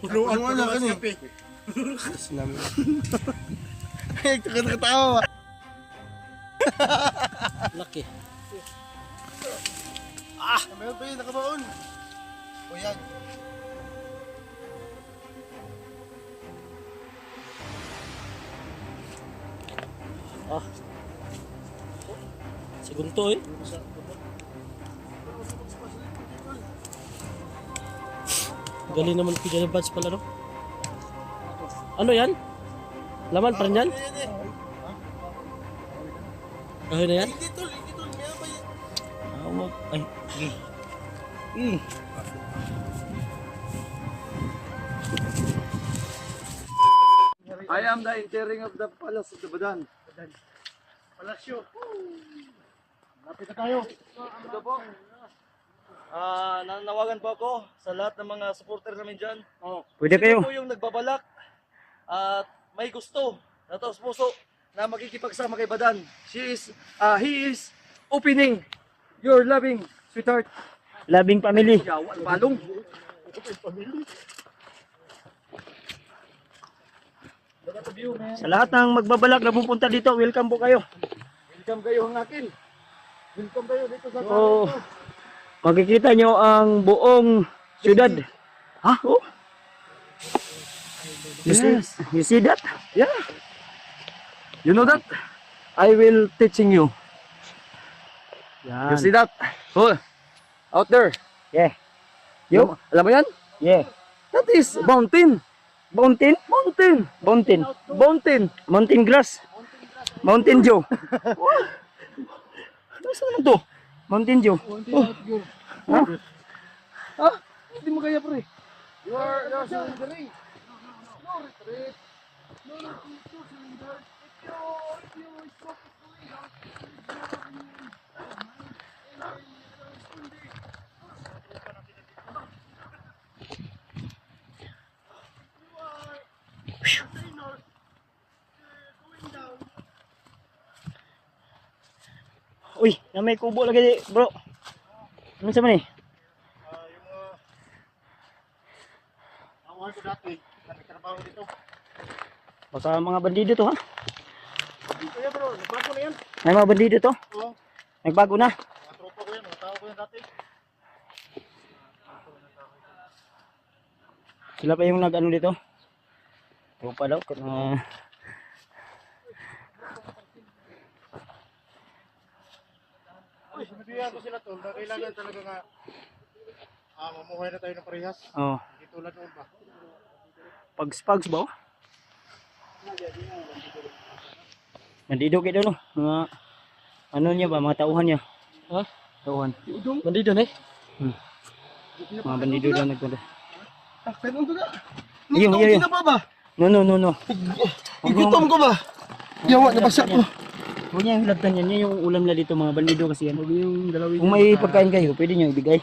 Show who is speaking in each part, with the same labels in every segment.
Speaker 1: Punuan na kan eh. Eh, katawa.
Speaker 2: Laki.
Speaker 1: Meron pa yun, nakabaon. O yan.
Speaker 2: Sigunto eh. Galing naman Kuya Buds pala no. Ano yan? Laman pa rin yan? Kahoy na yan?
Speaker 1: Hindi tol, meron pa yan.
Speaker 2: Wag. Ay, sige.
Speaker 3: I am the entering of the Palace of the Badan.
Speaker 1: Palasyo. Lapit na tayo.
Speaker 3: Ito po. Nanawagan po ako sa lahat ng mga supporter namin dyan.
Speaker 2: Pwede kayo.
Speaker 3: Sino po yung nagbabalak at may gusto na taos puso na makikipagsama kay Badan. He is opening your loving sweetheart.
Speaker 2: Labing family.
Speaker 3: Yawan, balong.
Speaker 2: Sa lahat ng magbabalak na pupunta dito, welcome po kayo.
Speaker 3: Welcome kayo ang akin. Welcome kayo dito sa
Speaker 2: So, makikita nyo ang buong syudad. Ha? Oh. You see that?
Speaker 3: Yeah. You know that? I will teaching you.
Speaker 2: Yan.
Speaker 3: You see that? Oh, out there.
Speaker 2: Yeah.
Speaker 3: Alam mo yan?
Speaker 2: Yeah.
Speaker 3: That is mountain.
Speaker 2: Mountain?
Speaker 3: Mountain.
Speaker 2: Mountain.
Speaker 3: Mountain.
Speaker 2: Mountain grass. Mountain Joe.
Speaker 3: Saan naman to?
Speaker 2: Mountain Joe.
Speaker 3: Hindi mo kaya pre. You're surrendering. No retreat. No surrender. If you stop
Speaker 2: Uy, na may kubo lagi bro. Ano sa man eh?
Speaker 1: Awan ko dati. Nagtrabaho dito.
Speaker 2: Baka mga bandido to ha?
Speaker 1: Kaya bro, nagbago na yan.
Speaker 2: May mga bandido to?
Speaker 1: Oo.
Speaker 2: Nagbago na?
Speaker 1: Mga tropa ko yan, mga tao ko yan dati.
Speaker 2: Sila pa yung nag-ano dito? Tropa daw.
Speaker 1: Sinabihan ko sila tol, na kailangan talaga nga mamuhay na tayo ng parehas.
Speaker 2: Oh,
Speaker 1: Hindi tulad noon ba?
Speaker 2: pags ba? Bandido kayo no? Mga ano niya ba? Mga tauhan niya. Ha? Tauhan.
Speaker 3: Bandido na eh.
Speaker 2: Mga bandido daw nagpunta.
Speaker 1: Ganun ko na.
Speaker 2: Yung.
Speaker 1: Hindi na pa ba?
Speaker 2: No.
Speaker 1: Igutom ko ba? Yawa, nabasa ko.
Speaker 2: Huwag niya yung hilabtan yan. Yan yung ulam na dito mga bandido kasi yan. Kung may pagkain kayo, pwede niyo ibigay.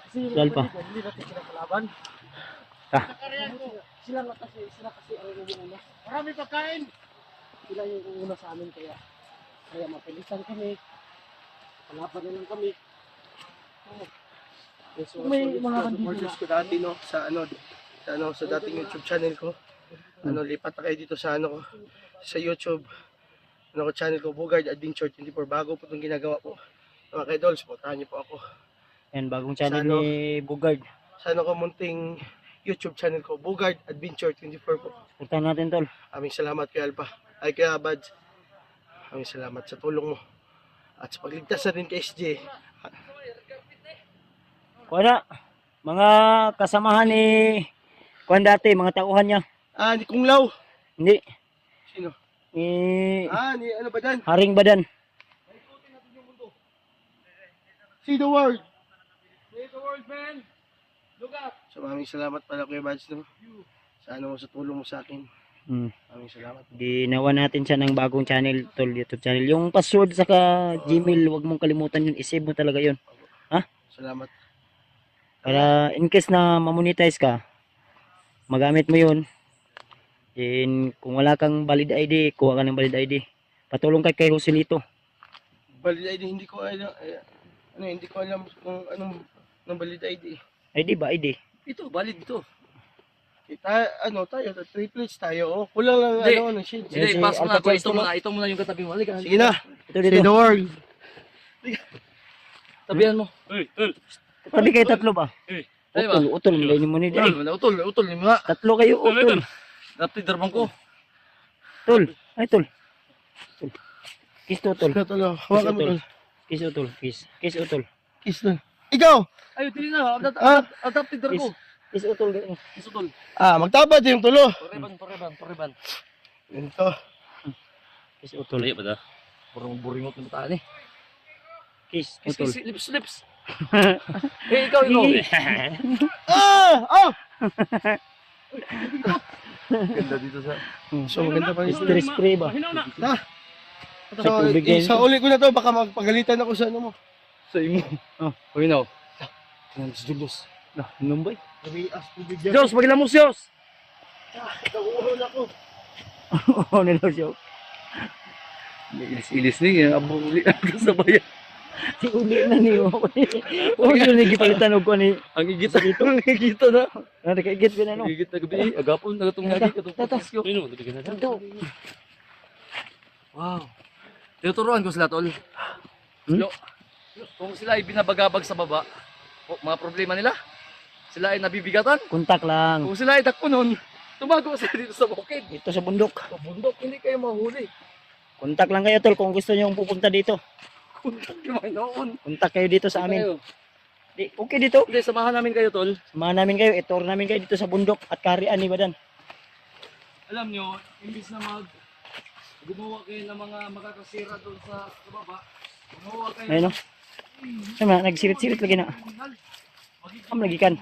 Speaker 2: Dahil pa.
Speaker 1: Hindi natin sila kalaban.
Speaker 2: Ah.
Speaker 1: Sila kasi ang umuuna. Marami pagkain. Sila yung umuuna sa amin kaya mapilitan kami. Kalaban na lang kami.
Speaker 3: May mga supporters ko dati no sa dating YouTube channel ko. Lipat na kayo dito sa sa YouTube. Channel ko Bugard Adventure 24. Bago po itong ginagawa ko. Mga kaidols, puntahan niyo po ako.
Speaker 2: Yan, bagong channel ni Bugard.
Speaker 3: Sa munting YouTube channel ko, Bugard Adventure 24 po.
Speaker 2: Puntahan natin tol.
Speaker 3: Aming salamat kay Alpha. Ay kay Bads. Aming salamat sa tulong mo. At sa pagligtas na rin kay SJ.
Speaker 2: Kuha mga kasamahan ni Kuhan dati, mga tauhan niya.
Speaker 3: Ni Kung Lao.
Speaker 2: Hindi.
Speaker 3: Sino?
Speaker 2: Ni
Speaker 3: Ni ano ba dyan?
Speaker 2: Haring Badan.
Speaker 3: See the world. See the world, man. Look up. So maraming salamat pala kay Bads no. Sa tulong mo sa akin. Maraming salamat.
Speaker 2: Ginawa natin siya ng bagong channel tol, YouTube channel. Yung password saka Gmail, wag mong kalimutan yun. I-save mo talaga yun. Ha?
Speaker 3: Salamat.
Speaker 2: Para in case na mamonetize ka, magamit mo yun. Then kung wala kang valid ID, kuha ka ng valid ID. Patulong kay Joselito.
Speaker 3: Valid ID hindi ko ano, hindi ko alam kung anong valid ID.
Speaker 2: ID ba? ID?
Speaker 4: Ito, valid ito.
Speaker 3: Ano tayo, triplets tayo. Oh, kulang lang
Speaker 4: Hindi.
Speaker 3: ano shit.
Speaker 4: Sige,
Speaker 2: si
Speaker 4: pass mo na
Speaker 2: Alpha
Speaker 4: ako.
Speaker 2: Charles
Speaker 4: Ito
Speaker 2: tulo.
Speaker 4: muna. Ito muna yung katabi mo. Halika.
Speaker 3: Sige na.
Speaker 2: Ito
Speaker 3: See
Speaker 2: dito.
Speaker 3: the world.
Speaker 4: Tabihan mo.
Speaker 2: Tabi kayo tatlo ba?
Speaker 4: Tayo ba?
Speaker 2: Utol, hindi mo ni
Speaker 4: Utol, utol. Yung mga.
Speaker 2: Tatlo kayo, utol.
Speaker 4: Napti darbang ko.
Speaker 2: Tol. Ay, tol. Tol. Kiss to, tol.
Speaker 3: Ito lo. Hawakan mo
Speaker 2: Utol.
Speaker 3: tol.
Speaker 2: Kiss, utol. Kiss. Kiss, utol.
Speaker 3: Kiss tol. Ikaw.
Speaker 4: Ay, dili na.
Speaker 3: Ah?
Speaker 4: Adapted dar ko.
Speaker 2: Kiss, utol.
Speaker 4: Kiss utol.
Speaker 3: Magtabad yung tulo.
Speaker 4: Pariban.
Speaker 3: Ito.
Speaker 2: Kiss, utol.
Speaker 4: Tuloy ba da? Buringot ng bataan eh.
Speaker 2: Kiss,
Speaker 4: Kiss,
Speaker 2: utol.
Speaker 4: lips. Eh, ikaw. Ganda dito sa...
Speaker 3: So maganda pa rin.
Speaker 2: Stress free ba?
Speaker 3: So,
Speaker 2: tubig din.
Speaker 3: sa uli ko na to, baka magpagalitan ako sa ano mo.
Speaker 4: Sa imo.
Speaker 2: Oh.
Speaker 4: Uy, now.
Speaker 2: Tingnan si Julius. Nah, numbay.
Speaker 3: Sabi, tubig yan.
Speaker 4: Diyos, magilamos Diyos!
Speaker 3: Nauuhol ako.
Speaker 2: Oo, nilo siya.
Speaker 4: Ilis ni, abuli ang sabayan.
Speaker 2: Si uli na niyo. Oo, siya nagipalitan og ko ni.
Speaker 4: Ang igit na.
Speaker 2: Ano kaigit ko na no.
Speaker 4: Ang igit na gabi. Agapon, nagatong lagi. Katong
Speaker 2: Tatas.
Speaker 4: patis ko. Wow. Tinuturuan ko sila, tol. Lo, kung sila ay binabagabag sa baba, mga problema nila, sila ay nabibigatan.
Speaker 2: Kontak lang.
Speaker 4: Kung sila ay dakpunon, tumago sila dito sa bukid.
Speaker 2: Ito sa bundok.
Speaker 4: Sa bundok, hindi kayo mahuli.
Speaker 2: Kontak lang kayo tol kung gusto niyo pupunta dito.
Speaker 4: Kuntak yung mga noon.
Speaker 2: Kontak kayo dito sa amin.
Speaker 4: Kayo.
Speaker 2: Di, okay dito.
Speaker 4: Hindi, samahan namin kayo, tol.
Speaker 2: Samahan namin kayo, i-tour namin kayo dito sa bundok at karian ni Badan.
Speaker 4: Alam nyo, imbis na gumawa kayo ng mga makakasira doon sa baba, gumawa kayo
Speaker 2: Ayun no. Sama, nagsirit-sirit lagi na. Am lagi kan.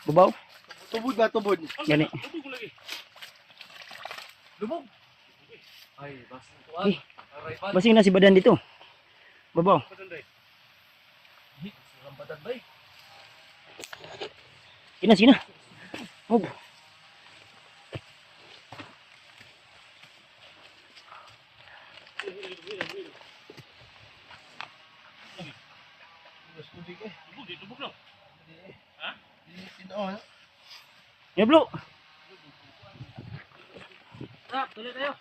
Speaker 2: Bubaw.
Speaker 3: Tubod ba, tubod?
Speaker 2: Gani.
Speaker 4: Lubog. Ay, basta.
Speaker 2: Eh, basing na si Badan dito. Babaw.
Speaker 4: Rambatan ba eh?
Speaker 2: Sina. Move.
Speaker 3: Tubig eh. Tubog na. Ha? Tinoon.
Speaker 2: Ya bro.
Speaker 4: Tuloy tayo.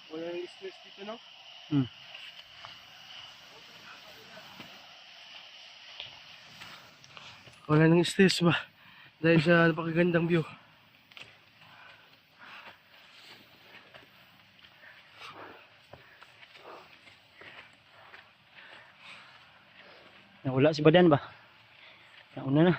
Speaker 3: Wala nang stress dito, no?
Speaker 2: Hmm.
Speaker 3: Wala nang stress ba? Dahil sa napakagandang view.
Speaker 2: Nawala si Badan ba? Nauna na.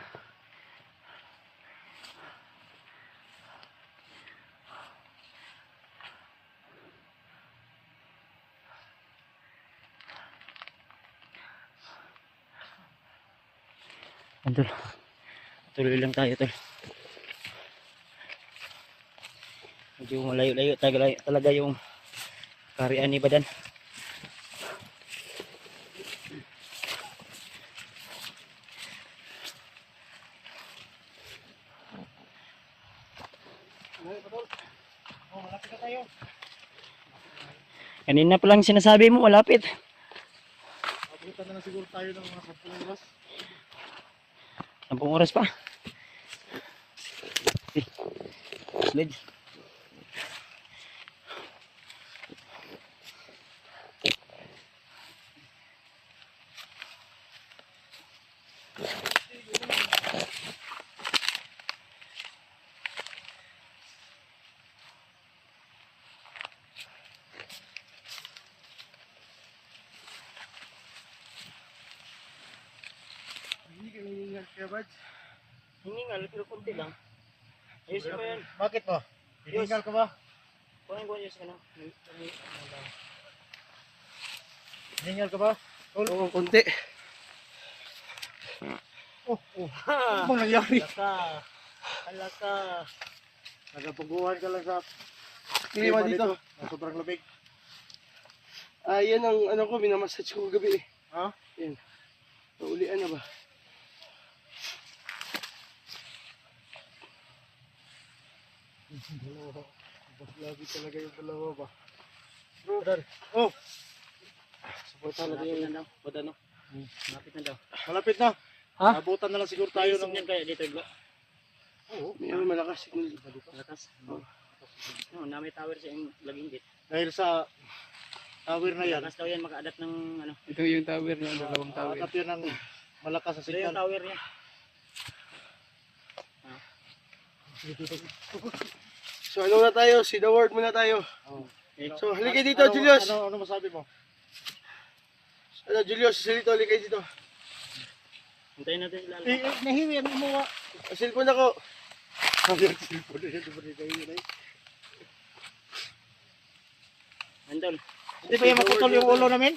Speaker 2: Tol. Tuloy lang tayo tol. Medyo malayo-layo talaga yung karian ni Badan. Kanina pa lang sinasabi mo, malapit.
Speaker 3: Abutan na lang siguro tayo ng mga 10 oras.
Speaker 2: 10 oras pa. Slide.
Speaker 3: Hindi ka hiningal kaya, Bads?
Speaker 2: Hiningal, pero konti lang. Ayos pa yan.
Speaker 3: Bakit mo? Hiningal ka ba?
Speaker 2: Kunin ko ayos ka na.
Speaker 3: Hiningal ka ba? Oo, konti.
Speaker 1: Ano bang nangyari? Alaka. Nagapuguhan ka lang sa
Speaker 3: Klima dito.
Speaker 1: Sobrang lamig.
Speaker 3: Yan ang ano ko, minamassage ko gabi eh.
Speaker 1: Ha?
Speaker 3: Yan. Naulian na ba?
Speaker 1: Dalawa. Bas lagi talaga yung dalawa ba? Bro. Oh. Suporta na din yung ano.
Speaker 2: Malapit na daw.
Speaker 1: Malapit na.
Speaker 3: Ha?
Speaker 1: Abutan na lang siguro tayo ng...
Speaker 2: Signal kaya dito, bro.
Speaker 1: Oo.
Speaker 3: May malakas signal dito.
Speaker 2: Malakas. No, na may tower sa yung laging dit.
Speaker 1: Dahil sa tower na yan.
Speaker 2: Malakas daw yan maka-adapt ng ano.
Speaker 5: Ito yung tower niya, dalawang tower.
Speaker 1: At yun ang malakas sa
Speaker 2: Ito yung
Speaker 1: signal.
Speaker 2: tower niya.
Speaker 3: So ano na tayo? See the word muna tayo. So halika dito, Julius.
Speaker 1: Ano masabi mo?
Speaker 3: Julius, salito, halika dito.
Speaker 2: Hintayin natin sila.
Speaker 1: Nahiwi ang umuwa.
Speaker 3: Cellphone ako.
Speaker 2: Andol.
Speaker 1: Hindi pa yung maputol yung ulo namin?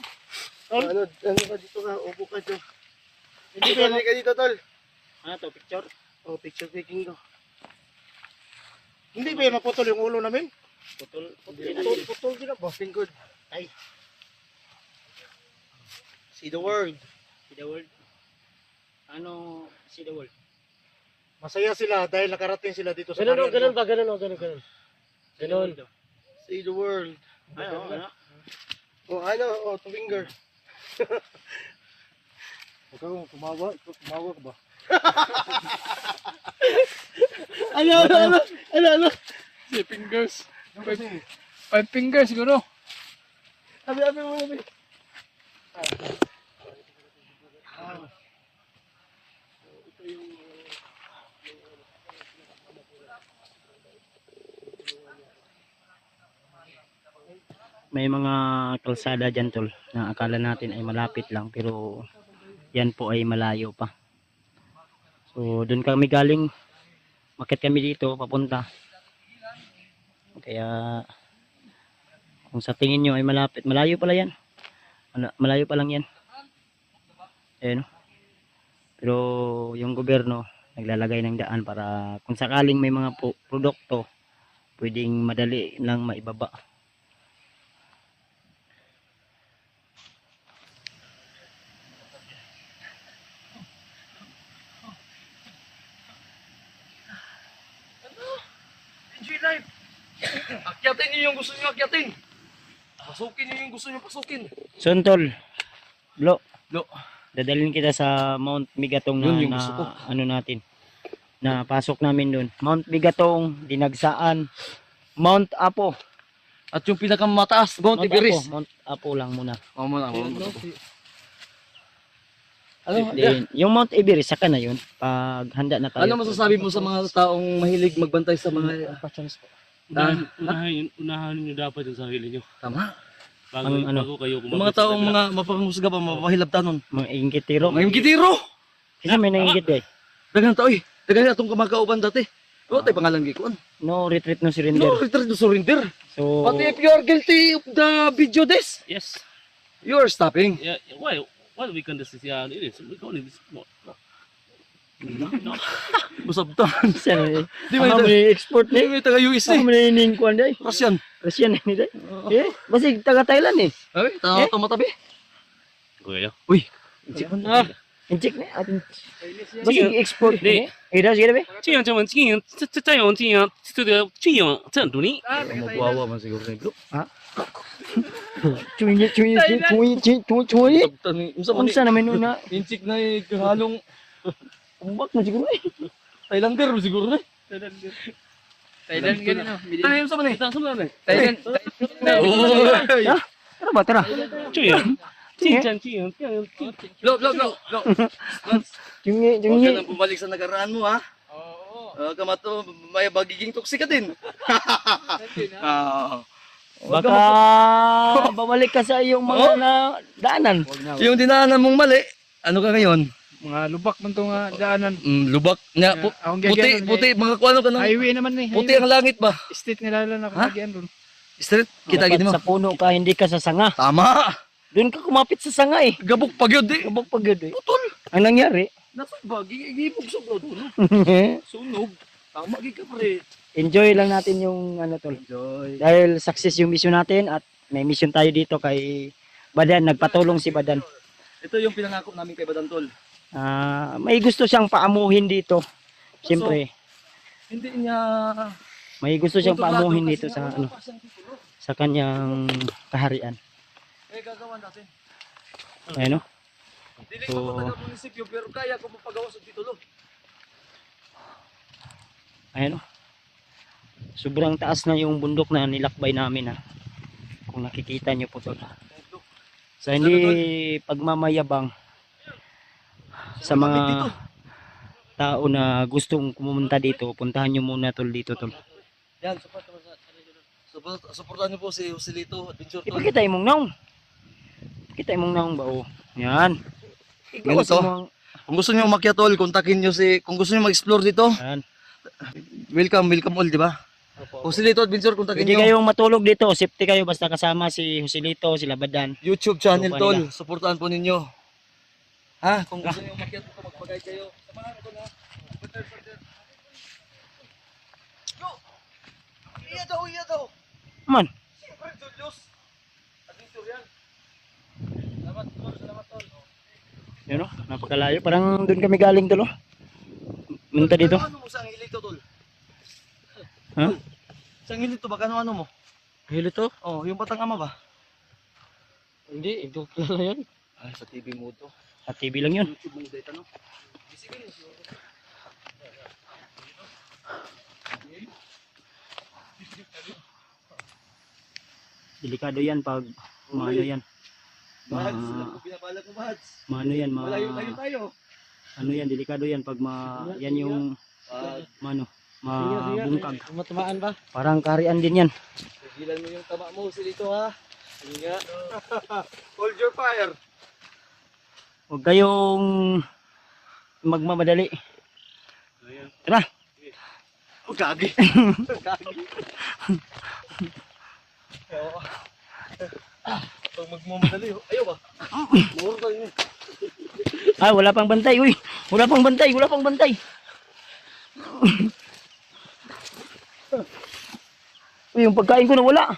Speaker 1: Tol?
Speaker 3: Ano ka dito ka? Upo ka dito.
Speaker 1: Hindi pa yung...
Speaker 3: Halika dito, tol.
Speaker 2: Ano to, picture?
Speaker 3: Oh, picture taking to.
Speaker 1: Hindi pa yung maputol yung ulo namin?
Speaker 2: Putol.
Speaker 3: Putol din ba? Lingkod.
Speaker 2: Ay,
Speaker 3: See the word.
Speaker 2: see the world. Ano, see the world.
Speaker 1: Masaya sila dahil nakarating sila dito sa
Speaker 3: Ganun
Speaker 1: Mariano.
Speaker 3: ba? Ganun. Ganun.
Speaker 2: Daw.
Speaker 3: See the world.
Speaker 2: Ano, ano?
Speaker 3: Two finger.
Speaker 1: Huwag kang tumawa. Tumawa ka ba?
Speaker 3: Ano?
Speaker 5: Si fingers. Five fingers siguro.
Speaker 3: Abi mo na.
Speaker 2: May mga kalsada dyan tol na akala natin ay malapit lang pero yan po ay malayo pa. So doon kami galing, makit kami dito papunta. Kaya kung sa tingin nyo ay malapit, malayo pala yan. Malayo pa lang yan. Ayan. Pero yung gobyerno naglalagay ng daan para kung sakaling may mga produkto pwedeng madali lang maibaba.
Speaker 4: Enjoy life. Akyatin niyo yung gusto niyo akyatin. Pasukin niyo yung gusto niyo pasukin.
Speaker 2: Suntol, Lo,
Speaker 4: Lo.
Speaker 2: dadalhin kita sa Mount Migatong na,
Speaker 4: Yun yung gusto ko.
Speaker 2: ano natin. Na pasok namin doon. Mount Migatong, Dinagsaan, Mount Apo.
Speaker 4: At yung pinakamataas, Mount Everest.
Speaker 2: Mount Apo lang muna.
Speaker 4: Muna.
Speaker 2: Then, yung Mount Everest, saka na yun. Pag handa na tayo.
Speaker 4: Ano masasabi mo sa mga taong mahilig magbantay sa mga
Speaker 5: Unahan niyo dapat yung sarili niyo.
Speaker 4: tama?
Speaker 5: Bago kayo
Speaker 4: Yung mga taong mga mapangusga pa, mapahilabtanon.
Speaker 2: Mga ingkitiro.
Speaker 4: Mga gitiro!
Speaker 2: Kasi may naingkit eh.
Speaker 4: Dagan tao eh. Dagan atong kamakauban dati. O tayo pangalan gikuan.
Speaker 2: No retreat, no surrender.
Speaker 4: No, return to surrender.
Speaker 2: So,
Speaker 4: But if you are guilty of the video this,
Speaker 5: Yes.
Speaker 4: you are stopping.
Speaker 5: Yeah. Why we can this yeah, it is. We can this. No.
Speaker 4: Usabtan.
Speaker 2: saan eh?
Speaker 4: Di ba
Speaker 2: Ako
Speaker 4: ito?
Speaker 2: may export
Speaker 4: Di
Speaker 2: eh.
Speaker 4: ba taga US
Speaker 2: Ako
Speaker 4: eh?
Speaker 2: may niningkuan day.
Speaker 4: Russian.
Speaker 2: Russian eh. Day. Eh, basig taga Thailand eh.
Speaker 4: Ay, tayo matabi.
Speaker 5: Kuya.
Speaker 4: Uy.
Speaker 2: Incheck na atin. Basig export eh. Eh, daw sige ba?
Speaker 5: 这样这样这样这样这样这个这样这样独立。
Speaker 4: Magwawa man siguro na bro.
Speaker 2: Chuyi.
Speaker 4: Usabtan ni unsa man
Speaker 2: Unsa naman nun na?
Speaker 4: inchik na kahalong
Speaker 2: Umbak na siguro eh.
Speaker 4: Thailander siguro na.
Speaker 5: Thailand ganun no.
Speaker 4: Tayo unsa man eh?
Speaker 5: Sa sama na.
Speaker 4: Thailand.
Speaker 2: Ha? Tara ba, tara.
Speaker 5: 这样这样这样这样。
Speaker 4: Lo.
Speaker 2: Chungi.
Speaker 4: Huwag ka nang bumalik sa nagaraan mo ha. Oo. Kamato, may bagiging toxic ka din.
Speaker 2: Baka babalik ka sa iyong mga na daanan.
Speaker 4: Yung dinaanan mong mali, ano ka ngayon?
Speaker 5: Mga lubak man tong daanan.
Speaker 4: Lubak. Nga, puti, mga kuano ka ng...
Speaker 5: Highway naman ni.
Speaker 4: Puti ang langit ba?
Speaker 5: State nila lang nakakagian doon.
Speaker 4: Straight, kita
Speaker 2: Dapat
Speaker 4: gini mo.
Speaker 2: sa puno ka, hindi ka sa sanga.
Speaker 4: Tama!
Speaker 2: Doon ka kumapit sa sanga eh.
Speaker 4: Gabok pagyod di.
Speaker 2: Kabog pag yun eh.
Speaker 4: Putol.
Speaker 2: Ang nangyari,
Speaker 4: Nasubag, gigibog sa dulo. Sunog. Tama gid ka pre.
Speaker 2: enjoy lang natin yung ano tol.
Speaker 4: Enjoy.
Speaker 2: Dahil success yung mission natin at may mission tayo dito kay Badan. Nagpatulong si Badan.
Speaker 4: Ito yung pinangako namin kay Badantol.
Speaker 2: May gusto siyang paamuhin dito. Siyempre,
Speaker 4: Hindi niya
Speaker 2: may gusto siyang
Speaker 4: kontrolado
Speaker 2: paamuhin
Speaker 4: kasi
Speaker 2: dito
Speaker 4: nga
Speaker 2: sa
Speaker 4: wala
Speaker 2: ano,
Speaker 4: pa siyang titulo.
Speaker 2: sa kanyang kaharian.
Speaker 4: Eh gagawa natin.
Speaker 2: Ayun no?
Speaker 4: Dili
Speaker 2: So-
Speaker 4: ko taga munisipyo pero kaya ko mapagawa sa titulo.
Speaker 2: Ayun no? Sobrang taas na yung bundok na nilakbay namin ha. Kung nakikita nyo po tol. Sa hindi pagmamayabang sa mga tao na gustong pumunta dito, puntahan nyo muna tol dito tol.
Speaker 4: Yan, supportan niyo po si Joselito Adventure Tol.
Speaker 2: Ipakita imong naong. Kita imong naong ba oh. Yan.
Speaker 4: Ganito. Kung gusto niyo umakyat tol, kontakin niyo kung gusto niyo mag-explore dito,
Speaker 2: Yan.
Speaker 4: welcome all, di ba? Joselito Adventure, kontakin
Speaker 2: Pwede
Speaker 4: niyo.
Speaker 2: kayong matulog dito, safety kayo basta kasama si Joselito, sila Badan.
Speaker 4: YouTube channel
Speaker 2: Lupa
Speaker 4: tol,
Speaker 2: nila.
Speaker 4: supportahan po ninyo. Ha, kung gusto niyo umakyat dito, magpag-guide kayo. Samahan ko na. Yo! Iya daw.
Speaker 2: Man,
Speaker 4: Siyempre, Julius. Adventure yan. Salamat tol.
Speaker 2: yun no, napakalayo. Parang doon kami galing tol oh. Munta dito.
Speaker 4: Ano mo sa angilito tol?
Speaker 2: Ha?
Speaker 4: Sa angilito ba? Ano mo?
Speaker 2: Hilo to?
Speaker 4: Oh, yung batang ama ba?
Speaker 2: Hindi, ito kilala yan.
Speaker 4: Ay, sa TV mo to.
Speaker 2: Sa TV lang yun.
Speaker 4: YouTube mo dito, no? Sige,
Speaker 2: Delikado yan pag maano yan.
Speaker 4: Mads, pinapala ko Mads.
Speaker 2: Maano yan,
Speaker 4: Malayo tayo.
Speaker 2: ano yan, delikado yan pag yan yung mano, mabungkag.
Speaker 1: Matamaan ba?
Speaker 2: Parang kaharian din yan.
Speaker 4: Tigilan mo yung tama mo, dito ha. Sige nga. Hold your fire.
Speaker 2: Huwag kayong magmamadali. Tara.
Speaker 4: Oh, gagi. Gagi. Pag magmamadali, ayaw ba? Muro tayo yun.
Speaker 2: Wala pang bantay, uy. Wala pang bantay, wala pang bantay. Uy, yung pagkain ko nawala.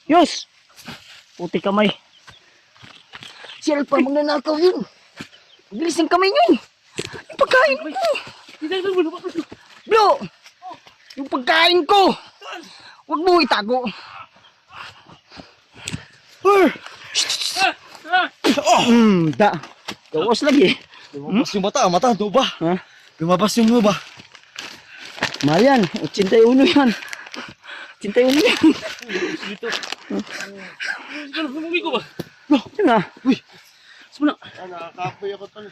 Speaker 2: Yos! Puti kamay. Si Alpa, magnanakaw yun. Bilis ng kamay niyo. Yung pagkain ko. Bro! Yung pagkain ko. Huwag mo itago. Da. Gawas lagi.
Speaker 4: Lumabas yung mata, ano ba?
Speaker 2: Ha?
Speaker 4: Lumabas yung mo ba?
Speaker 2: Mayan, 81 yan. 81 yan.
Speaker 5: Sumuwi ko ba?
Speaker 2: Bro, yun na.
Speaker 5: Uy! Sumuna!
Speaker 3: Nakakapoy ako tol.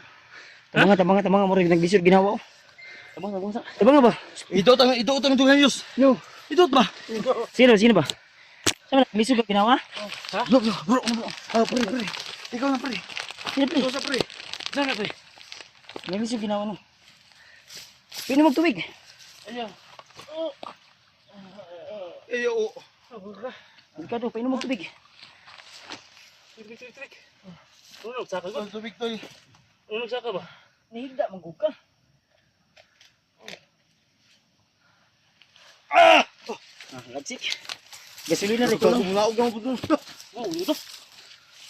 Speaker 2: Tabanga mo rin nagbisir ginawa ko. Tabanga ba?
Speaker 4: Idot ang Yus.
Speaker 2: No.
Speaker 4: Idot ba?
Speaker 2: Sino ba? Sama na, nagbisir ka ginawa?
Speaker 4: Bro. Pre. Ikaw na pre.
Speaker 2: Sino pre?
Speaker 4: Ikaw sa pre.
Speaker 5: Saan ka pre?
Speaker 2: Nagbisir ginawa no. Pwede magtubig.
Speaker 3: Oo.
Speaker 2: Delikado, pwede magtubig.
Speaker 5: Trik. Ano nagsaka ba?
Speaker 3: Tubig tol.
Speaker 5: Ano nagsaka ba?
Speaker 2: Nihigda, maghuga. Lagsik. Gasolina rin ko.
Speaker 3: Mulaog ang budol.
Speaker 5: Oh, ano to?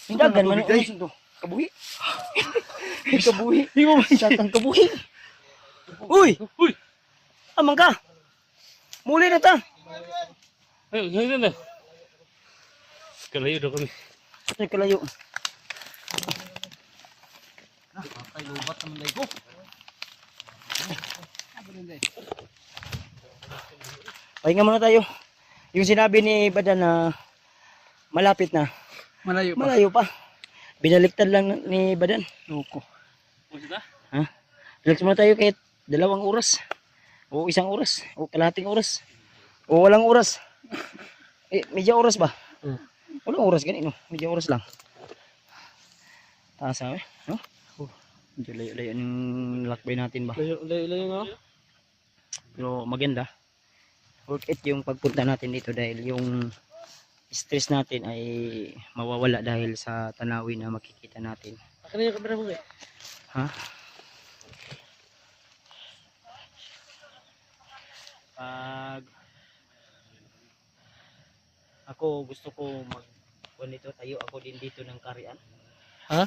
Speaker 2: Hindagan man
Speaker 3: Tubig,
Speaker 2: ang to. Kabuhi. Kabuhi. Satang kabuhi. Uy!
Speaker 5: Uy!
Speaker 2: Amang ka! Muli na ta!
Speaker 5: Ayun, ganyan na. Kalayo daw kami.
Speaker 2: Ay, kalayo.
Speaker 4: Patay lubat naman dahil ko.
Speaker 2: Pahinga muna tayo. Yung sinabi ni Badan na malapit na.
Speaker 4: Malayo
Speaker 2: Malayo pa. Binaliktad lang ni Badan.
Speaker 4: Loko.
Speaker 5: Masita?
Speaker 2: Relax muna tayo kahit 2 oras. O 1 oras. O kalahating oras. O walang oras. Medyo oras ba? Walang oras ganito. Medyo oras lang. Tasa eh. No? Medyo layo-layo yung lakbay natin ba?
Speaker 1: Layo nga.
Speaker 2: Pero maganda. Worth it yung pagpunta natin dito dahil yung stress natin ay mawawala dahil sa tanawin na makikita natin.
Speaker 1: Akin na yung camera mo eh.
Speaker 2: Ha? Pag ako gusto ko nito, tayo ako din dito ng karian.
Speaker 1: Ha?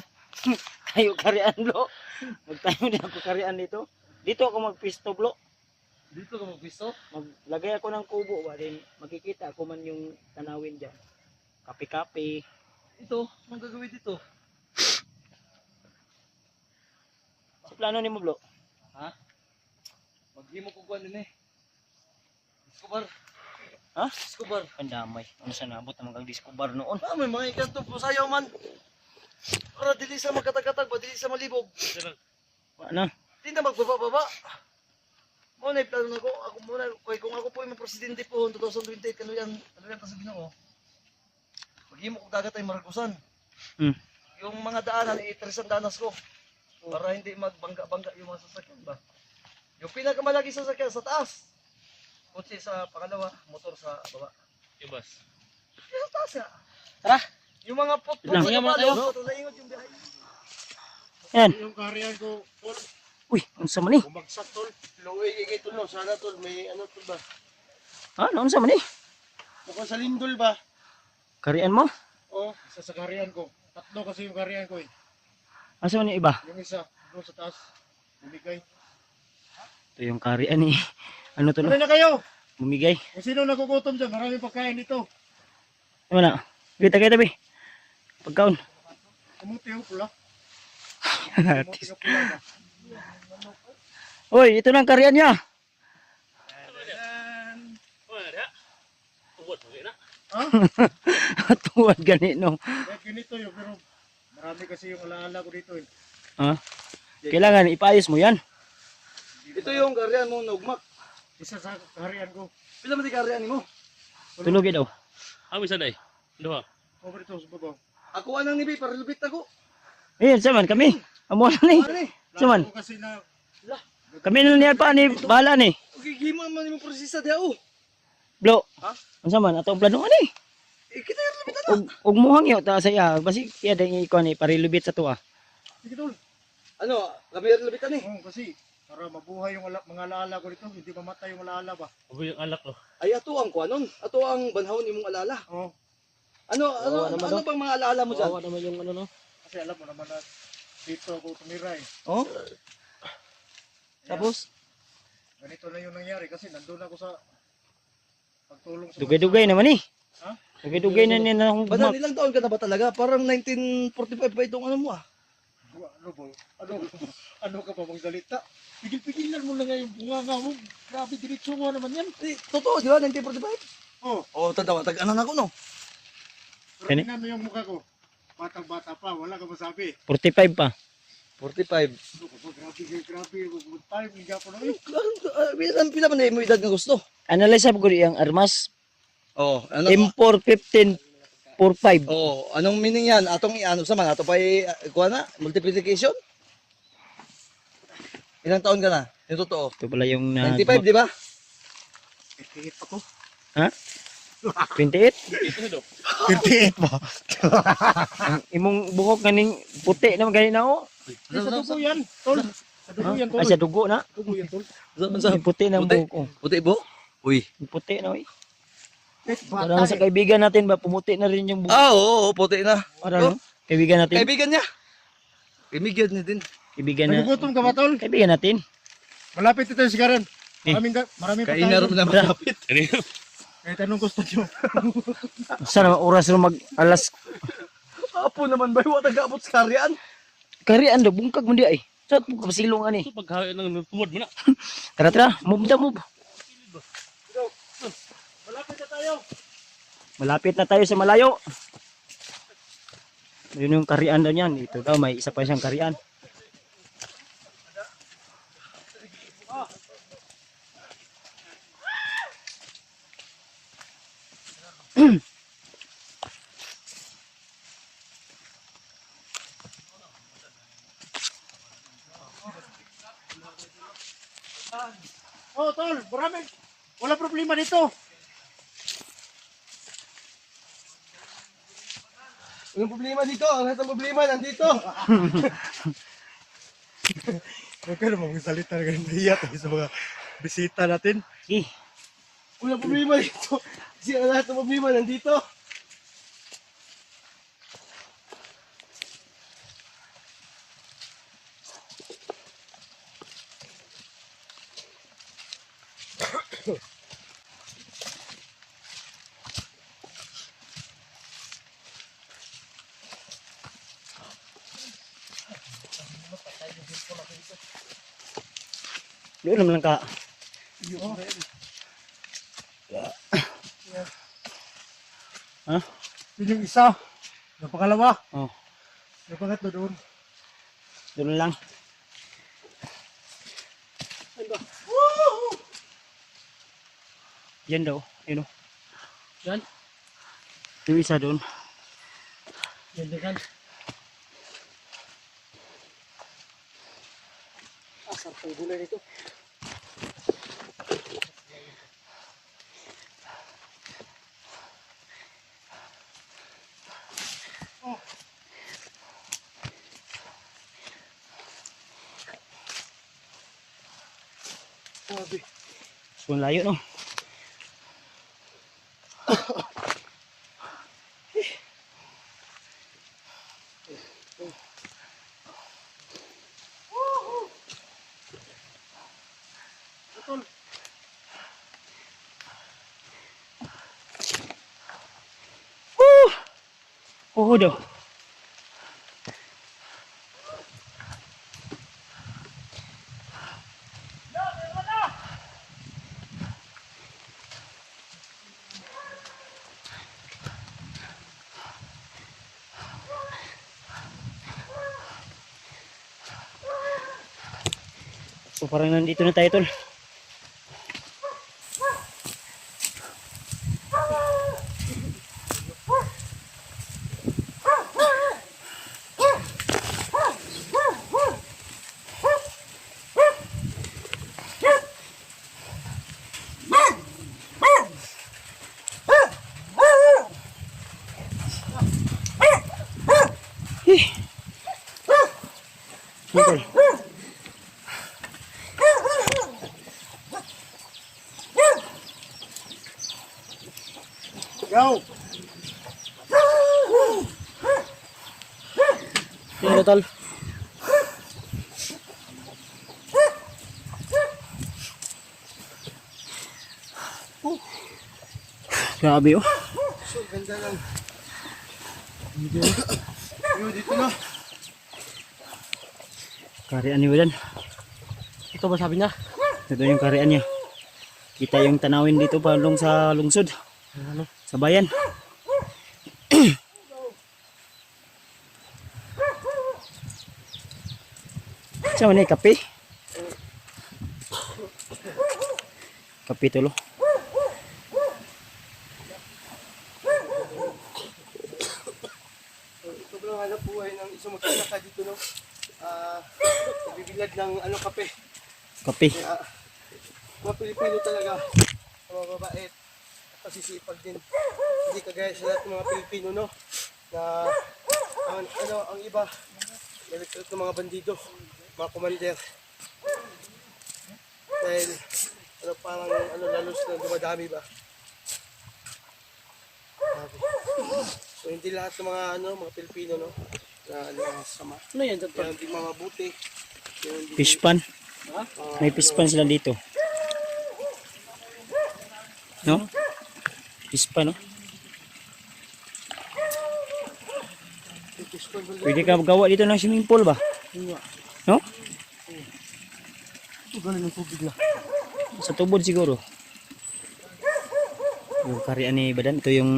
Speaker 2: Tayo karian, bro. Magtayo din ako karian dito. Dito ako magpisto, bro.
Speaker 4: Dito ka magpisto?
Speaker 2: Maglagay ako ng kubo ba din makikita ko man yung tanawin diyan. Kape-kape.
Speaker 4: Ito, anong gagawin dito?
Speaker 2: Sa plano nimo, bro?
Speaker 4: Maghimo ko kuan din eh. Escobar.
Speaker 2: Ha?
Speaker 4: Escobar.
Speaker 2: Pandamay. Ano sa nabot na mag-discover noon?
Speaker 3: May mga ikanto po sayaw man. Para dili sa magkatag-katag ba, dili sa malibog.
Speaker 2: Ano?
Speaker 3: Di na magbaba-baba. Muna plano na ko. Ako muna, kung ako po yung presidente po 2028, ano yan sa Ginoo. Maghimo ko dagat ay Maragusan.
Speaker 2: Hmm.
Speaker 3: Yung mga daanan, itrisan danas ko. Para hindi magbangga-bangga yung mga sasakyan ba. Yung pinakamalaki sasakyan sa taas. Kotse sa pangalawa, motor sa baba.
Speaker 5: Ibas.
Speaker 3: Sa taas ya.
Speaker 2: Tara.
Speaker 3: Yung mga putput
Speaker 2: Lang.
Speaker 3: sa kapalo, naingot yung biyahe.
Speaker 2: Yan.
Speaker 1: Yung kariyan ko, tol,
Speaker 2: Uy, unsa man ni?
Speaker 1: bumagsak tol.
Speaker 3: Luwi kay tol no, sana tol may ano tol ba?
Speaker 2: Ha, unsa man ni?
Speaker 3: Mukhang sa lindol ba?
Speaker 2: Karian mo?
Speaker 1: Oh, isa sa kariyan ko. Tatlo kasi yung kariyan ko eh.
Speaker 2: Asa man yung iba?
Speaker 1: Yung isa, doon sa taas. Bumigay.
Speaker 2: Ito yung karian ni. Ano to no?
Speaker 1: Ano na kayo?
Speaker 2: Bumigay.
Speaker 1: Kung sino nagugutom dyan, maraming pagkain dito.
Speaker 2: Ano na? Kita kita tabi. Pagkaon.
Speaker 1: Kumuti yung pula. Kumuti yung pula ba?
Speaker 2: Uy, ito na ang karian niya.
Speaker 5: Wala. Uwat mo na.
Speaker 1: Ha?
Speaker 2: Tuwad gani no.
Speaker 1: Kahit ganito yun, pero marami kasi yung alaala ko dito eh.
Speaker 2: Ha? Kailangan ipaayos mo yan.
Speaker 3: Ito yung karyan mo nugmak.
Speaker 1: Isa sa kariyan ko.
Speaker 3: Pila man di karyan mo?
Speaker 2: Tulogin daw.
Speaker 5: Awi sa day. Duha.
Speaker 1: Over ito sa babaw.
Speaker 3: Ako anang nibi para lubit ako.
Speaker 2: Ayun, saman kami. Amo na ni.
Speaker 3: Ano eh?
Speaker 2: Saman.
Speaker 1: Ko kasi na,
Speaker 2: Kami na niyan pa ni bahala ni.
Speaker 3: Gigimo man imong prosesa dia oh.
Speaker 2: Blo.
Speaker 3: Ha?
Speaker 2: Unsa man ato ang plano ani?
Speaker 3: Kita yung lubit na.
Speaker 2: Og muhang yo ta sa iya. Basi iya dai iko ni parilubit sa tuwa.
Speaker 1: sige tol.
Speaker 3: Ano, kami yung lubitan eh.
Speaker 1: Oo, kasi para mabuhay yung mga alaala ko dito, hindi mamatay yung alaala ba?
Speaker 5: Ubi yung alak ko.
Speaker 3: Ay ato ang kuanon. Ato ang banhawon imong alala.
Speaker 1: Oo.
Speaker 3: Ano bang mga alala mo dyan?
Speaker 2: naman yung ano no.
Speaker 1: Kasi alam mo naman na dito ako tumira eh.
Speaker 3: Oh?
Speaker 1: Kaya,
Speaker 3: Tapos?
Speaker 1: ganito na yung nangyari kasi nandun ako sa pagtulong sa
Speaker 2: Dugay-dugay naman ni.
Speaker 1: Ha?
Speaker 2: Dugay-dugay na ni na akong
Speaker 3: Badan, ilang taon ka na ba talaga? Parang 1945 pa itong ano mo ah.
Speaker 1: Ano ba? Ano ka pa bang salita? Pigil-pigilan mo na nga yung bunganga mo. Grabe, diretso mo naman yan.
Speaker 3: Eh, totoo, di ba? 1945?
Speaker 1: Oh,
Speaker 3: Oh, tanda, tag-ano na ako no?
Speaker 1: pero
Speaker 2: Kani?
Speaker 1: tingnan mo yung mukha ko. Batang-bata pa, wala ka masabi.
Speaker 2: 45 pa.
Speaker 3: 45.
Speaker 1: Ano ka ba? Grabe. Good time, hindi ako na
Speaker 3: Pila man na mo edad nga gusto?
Speaker 2: Analyze ko yung armas.
Speaker 3: Oh, ano?
Speaker 2: M4 1545.
Speaker 3: Oh, anong meaning yan? Atong ano sa man? Ato pa kuha na? Multiplication? Ilang taon ka na? Yung totoo?
Speaker 2: Ito pala yung
Speaker 3: 95, di ba?
Speaker 1: Hihit ako.
Speaker 2: Ha? 28?
Speaker 1: 38 ba?
Speaker 2: Ang imong buhok ganing puti naman gani na oh.
Speaker 1: Sa dugo yan, tol. Sa dugo yan, tol.
Speaker 2: Ay sa dugo na.
Speaker 1: Dugo yan, tol.
Speaker 2: Yung puti ng
Speaker 3: Puti?
Speaker 2: buhok. Oh.
Speaker 3: Puti bo? Uy.
Speaker 2: Yung puti na oy.
Speaker 1: Kahit
Speaker 2: Parang
Speaker 1: bata
Speaker 2: sa
Speaker 1: eh.
Speaker 2: kaibigan natin ba pumuti na rin yung buhok.
Speaker 3: Ah, oo, puti na.
Speaker 2: Parang kaibigan natin.
Speaker 3: Kaibigan niya. Kaibigan niya din.
Speaker 2: Kaibigan na.
Speaker 1: Nagugutom ka ba, tol?
Speaker 2: Kaibigan natin.
Speaker 1: Malapit ito yung sigaran.
Speaker 2: Eh.
Speaker 1: Maraming
Speaker 3: Kainar mo na malapit.
Speaker 1: Kahit anong gusto nyo.
Speaker 2: Sana oras ro mag alas
Speaker 3: Apo naman ba? Huwag nag-abot sa karyaan.
Speaker 2: karian do bungkag mo di ay. Sa pasilong ani.
Speaker 5: Ito pagkain ng tuwad mo na.
Speaker 2: Tara tara, move da move.
Speaker 1: Malapit na tayo.
Speaker 2: Malapit na tayo sa malayo. Yun yung karian daw niyan. Ito daw may isa pa siyang karian.
Speaker 1: Oh, tol, maraming. Wala problema dito.
Speaker 3: Walang problema dito. Ang lahat ng problema nandito.
Speaker 1: Huwag ka naman magsalita na ganyan nahiya tayo sa mga bisita natin.
Speaker 2: Eh,
Speaker 3: Walang problema dito. Kasi ang lahat ng problema nandito.
Speaker 2: doon naman lang ka. Ha?
Speaker 1: Yun yung isa. Yung pangalawa.
Speaker 2: Oh,
Speaker 1: Yung pangatlo doon.
Speaker 2: doon lang. Yan daw, yun o.
Speaker 1: Yan.
Speaker 2: Yung isa doon.
Speaker 1: Yan din. Sarap ang gulay nito.
Speaker 3: Sabi.
Speaker 2: So, ang layo no. Oh, daw. So parang nandito na tayo tol. Tol.
Speaker 3: Go!
Speaker 2: Tingnan tol. Grabe oh.
Speaker 3: So, ganda lang. Yun, dito na.
Speaker 2: Karian niyo yan.
Speaker 1: Ito ba sabi niya?
Speaker 2: Ito yung karian niya. Kita yung tanawin dito palong sa lungsod.
Speaker 1: Ano?
Speaker 2: Sa bayan. Saan na kape? Kape tulo.
Speaker 3: Sobrang hanap buhay ng isang magsasaka dito, no? Nagbibilad ng kape.
Speaker 2: Kape.
Speaker 3: Kaya, mga Pilipino talaga, mga mabait, at masisipag din. Hindi kagaya sa lahat ng mga Pilipino, no? Na, ang iba, nalikrot ng mga bandido, mga commander. Dahil, parang, lalos na dumadami ba? Sabi. So, hindi lahat ng mga, mga Pilipino, no? Na, sama.
Speaker 1: Ano yan dyan?
Speaker 3: Kaya hindi mga mabuti. Kaya hindi
Speaker 2: Fish pan. May fish pan sila dito. No? Fish pan no? Pwede ka gawa dito ng swimming pool ba? No?
Speaker 1: Ito galing ng tubig na.
Speaker 2: Sa tubod siguro. Yung karian ni Badan. Ito yung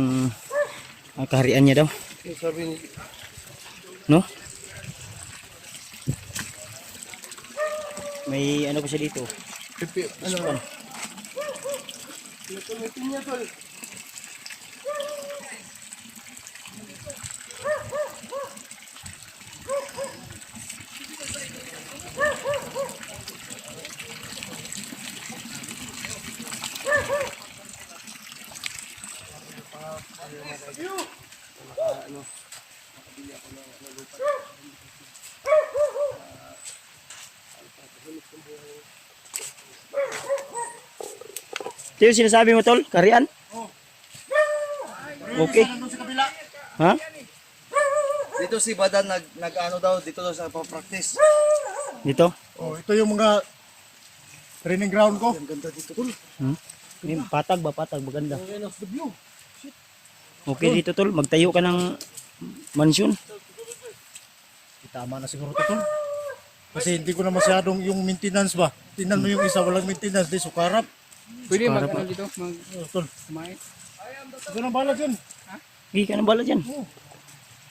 Speaker 2: karian niya daw.
Speaker 3: Yung sabi ni,
Speaker 2: No? May ano pa siya dito.
Speaker 3: Pipi,
Speaker 2: Pan.
Speaker 3: Pinatumitin niya, tol.
Speaker 2: Ito yung sinasabi mo, tol? Karian? Okay.
Speaker 1: Nandun sa kabila.
Speaker 2: Ha?
Speaker 3: Dito si Badan nag-ano daw, dito daw sa practice.
Speaker 2: Dito?
Speaker 1: Oh, ito yung mga training ground ko.
Speaker 3: Ang ganda dito, tol.
Speaker 2: May patag ba? Patag. Maganda.
Speaker 1: Okay, the view.
Speaker 2: Okay dito, tol. Magtayo ka ng mansyon.
Speaker 1: Tama na siguro ito. Kasi hindi ko na masyadong yung maintenance ba. Tingnan mo yung isa, walang maintenance. Di sukarap.
Speaker 6: Pwede mag-ano dito,
Speaker 1: Oh, tol.
Speaker 6: kumain.
Speaker 1: Ito na bala dyan.
Speaker 2: Hindi ka na bala dyan.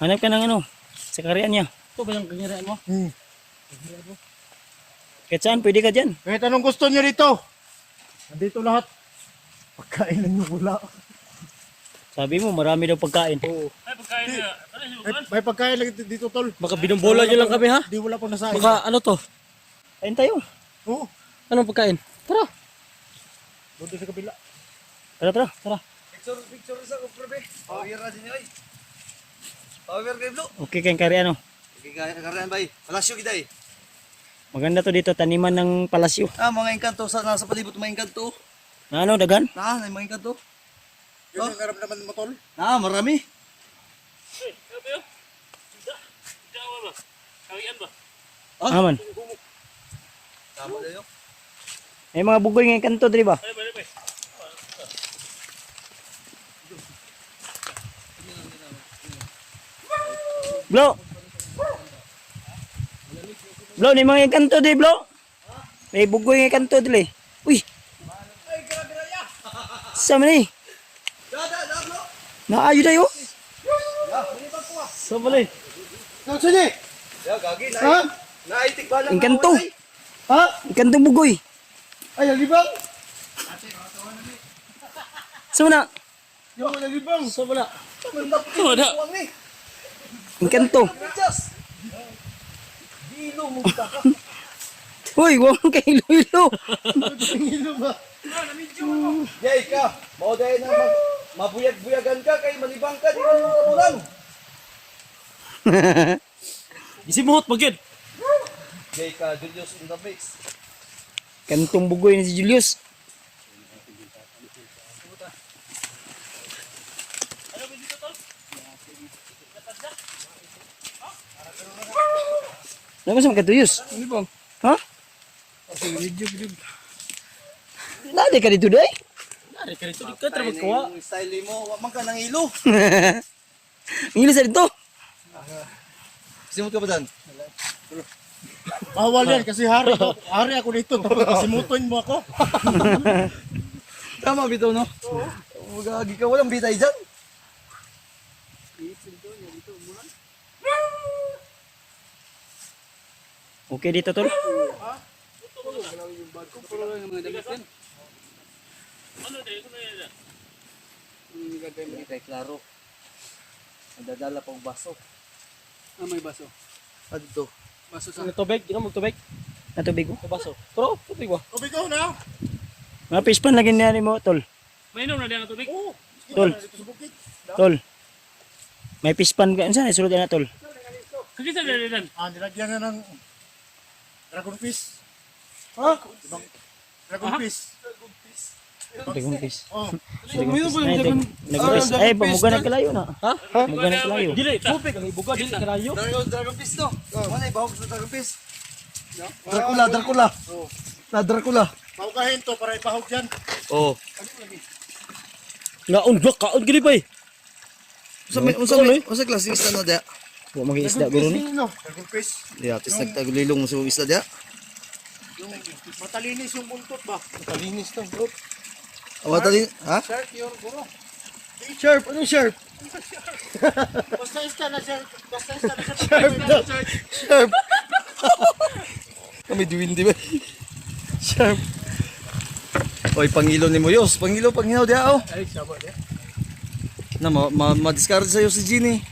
Speaker 2: Hanap ka ng ano. Sa karian niya.
Speaker 1: Ito ba yung kanyaraan mo?
Speaker 2: Kahit saan, pwede ka dyan.
Speaker 1: Kahit anong gusto nyo dito. Nandito lahat. Pagkain lang yung wala.
Speaker 2: Sabi mo, marami daw pagkain.
Speaker 1: May pagkain lang dito, tol.
Speaker 6: Baka binombola nyo lang kami ha?
Speaker 1: Di wala pang nasain.
Speaker 6: Baka ano to?
Speaker 2: Kain tayo.
Speaker 1: Oo.
Speaker 6: Anong pagkain? Tara.
Speaker 1: Doon sa kabila.
Speaker 2: Tara, tara, tara.
Speaker 3: Picture sa kuprebe. Power na din oy. Power kay Blo.
Speaker 2: Okay kayong karian, oh.
Speaker 3: Okay, kaya bay. Palasyo giday.
Speaker 2: Maganda to dito, taniman ng palasyo.
Speaker 3: Mga engkanto sa nasa palibot mga engkanto.
Speaker 2: Na ano, dagan?
Speaker 3: Na mga engkanto.
Speaker 1: Yun yung naramdaman mo, tol.
Speaker 3: Marami.
Speaker 2: Aman.
Speaker 3: Tama dayo.
Speaker 2: May mga bugoy ngayon kanto, di ba? Blo! Blo, ni mga kanto di, Blo? May bugoy ngayon kanto, di. Uy! Sama ni? Naayo tayo? Sama ni?
Speaker 1: Saan siya?
Speaker 3: Ya gagi na.
Speaker 1: Ha?
Speaker 3: Naitik ba lang?
Speaker 2: Engkanto.
Speaker 1: Ha?
Speaker 2: Kanto bugoy.
Speaker 1: Ay, alibang.
Speaker 2: Sama na?
Speaker 1: Yung alibang.
Speaker 2: Sama na?
Speaker 6: Wala.
Speaker 2: Engkanto.
Speaker 3: Dilo mo ka.
Speaker 2: Uy, huwag kang ilo-ilo.
Speaker 1: Tingin ba?
Speaker 3: Yay ka. Mao dahil na mabuyag-buyagan ka kay malibang ka di mo kabulan.
Speaker 6: Isimuhot magid.
Speaker 3: Yay ka, Julius in the mix.
Speaker 2: Kantong bugoy ni si Julius. Ano ba sa mga Julius?
Speaker 6: Ano bang?
Speaker 2: Ha?
Speaker 6: Video.
Speaker 2: Lade ka dito, day?
Speaker 6: Ari ka rito, di ka trabaho kawa.
Speaker 3: Yung style mo, wa man ka nang ilo.
Speaker 2: Ngilis sa dito.
Speaker 3: Simot ka ba dan?
Speaker 1: Bawal yan kasi hari. Hari ako dito. Simutoin mo ako.
Speaker 3: Tama bitaw no? Oo. Magagi ka walang bitay diyan.
Speaker 2: Okay dito, tol.
Speaker 3: Hindi tayo klaro. Nadadala pang baso.
Speaker 6: May baso.
Speaker 3: Ano to?
Speaker 6: Baso sa tubig, gino mo tubig.
Speaker 2: Natubig ko.
Speaker 6: Baso. Pero tubig ba?
Speaker 1: Tubig ko na.
Speaker 2: Mga pispan lagi niya mo, tol.
Speaker 6: May inom na diyan ang tubig.
Speaker 1: Oo.
Speaker 2: Tol.
Speaker 1: Dito sa bukid.
Speaker 2: Tol. May pispan ka. Saan? Sulod na, tol.
Speaker 6: Kagisa dalilan.
Speaker 1: Nilagyan na ng dragon fish. Ha? Dragon fish.
Speaker 2: Dragon fish.
Speaker 1: Oh.
Speaker 2: Nag-rest. Ay, pamuga na kalayo na. Ha? Pamuga na kalayo.
Speaker 6: Dili, tubig ang ibuga dili karayo.
Speaker 3: Dragon fish to. Ano ay bahog sa dragon fish? Dracula. Na Dracula.
Speaker 1: Paugahin to para ipahog yan.
Speaker 3: Oh.
Speaker 6: Naon ba kaon gili bay?
Speaker 3: Unsa klase isda no dia?
Speaker 2: Huwag mag-iisda, guro ni.
Speaker 1: Dragon fish.
Speaker 3: Di atis nagtagulilong sa isda dia.
Speaker 1: Yung matalinis yung buntot ba? Matalinis to, bro.
Speaker 3: Awatan ha?
Speaker 1: Shark your guro.
Speaker 3: Sharp, ano sharp?
Speaker 1: Basta ista na shark. Basta ista na shark.
Speaker 3: Sharp. Kami diwin di ba? Sharp. Oy, pangilo ni mo yos. Pangilo, panghinaw dia oh.
Speaker 1: Ay, sabo dia.
Speaker 3: Na ma-discard sa'yo si Ginny.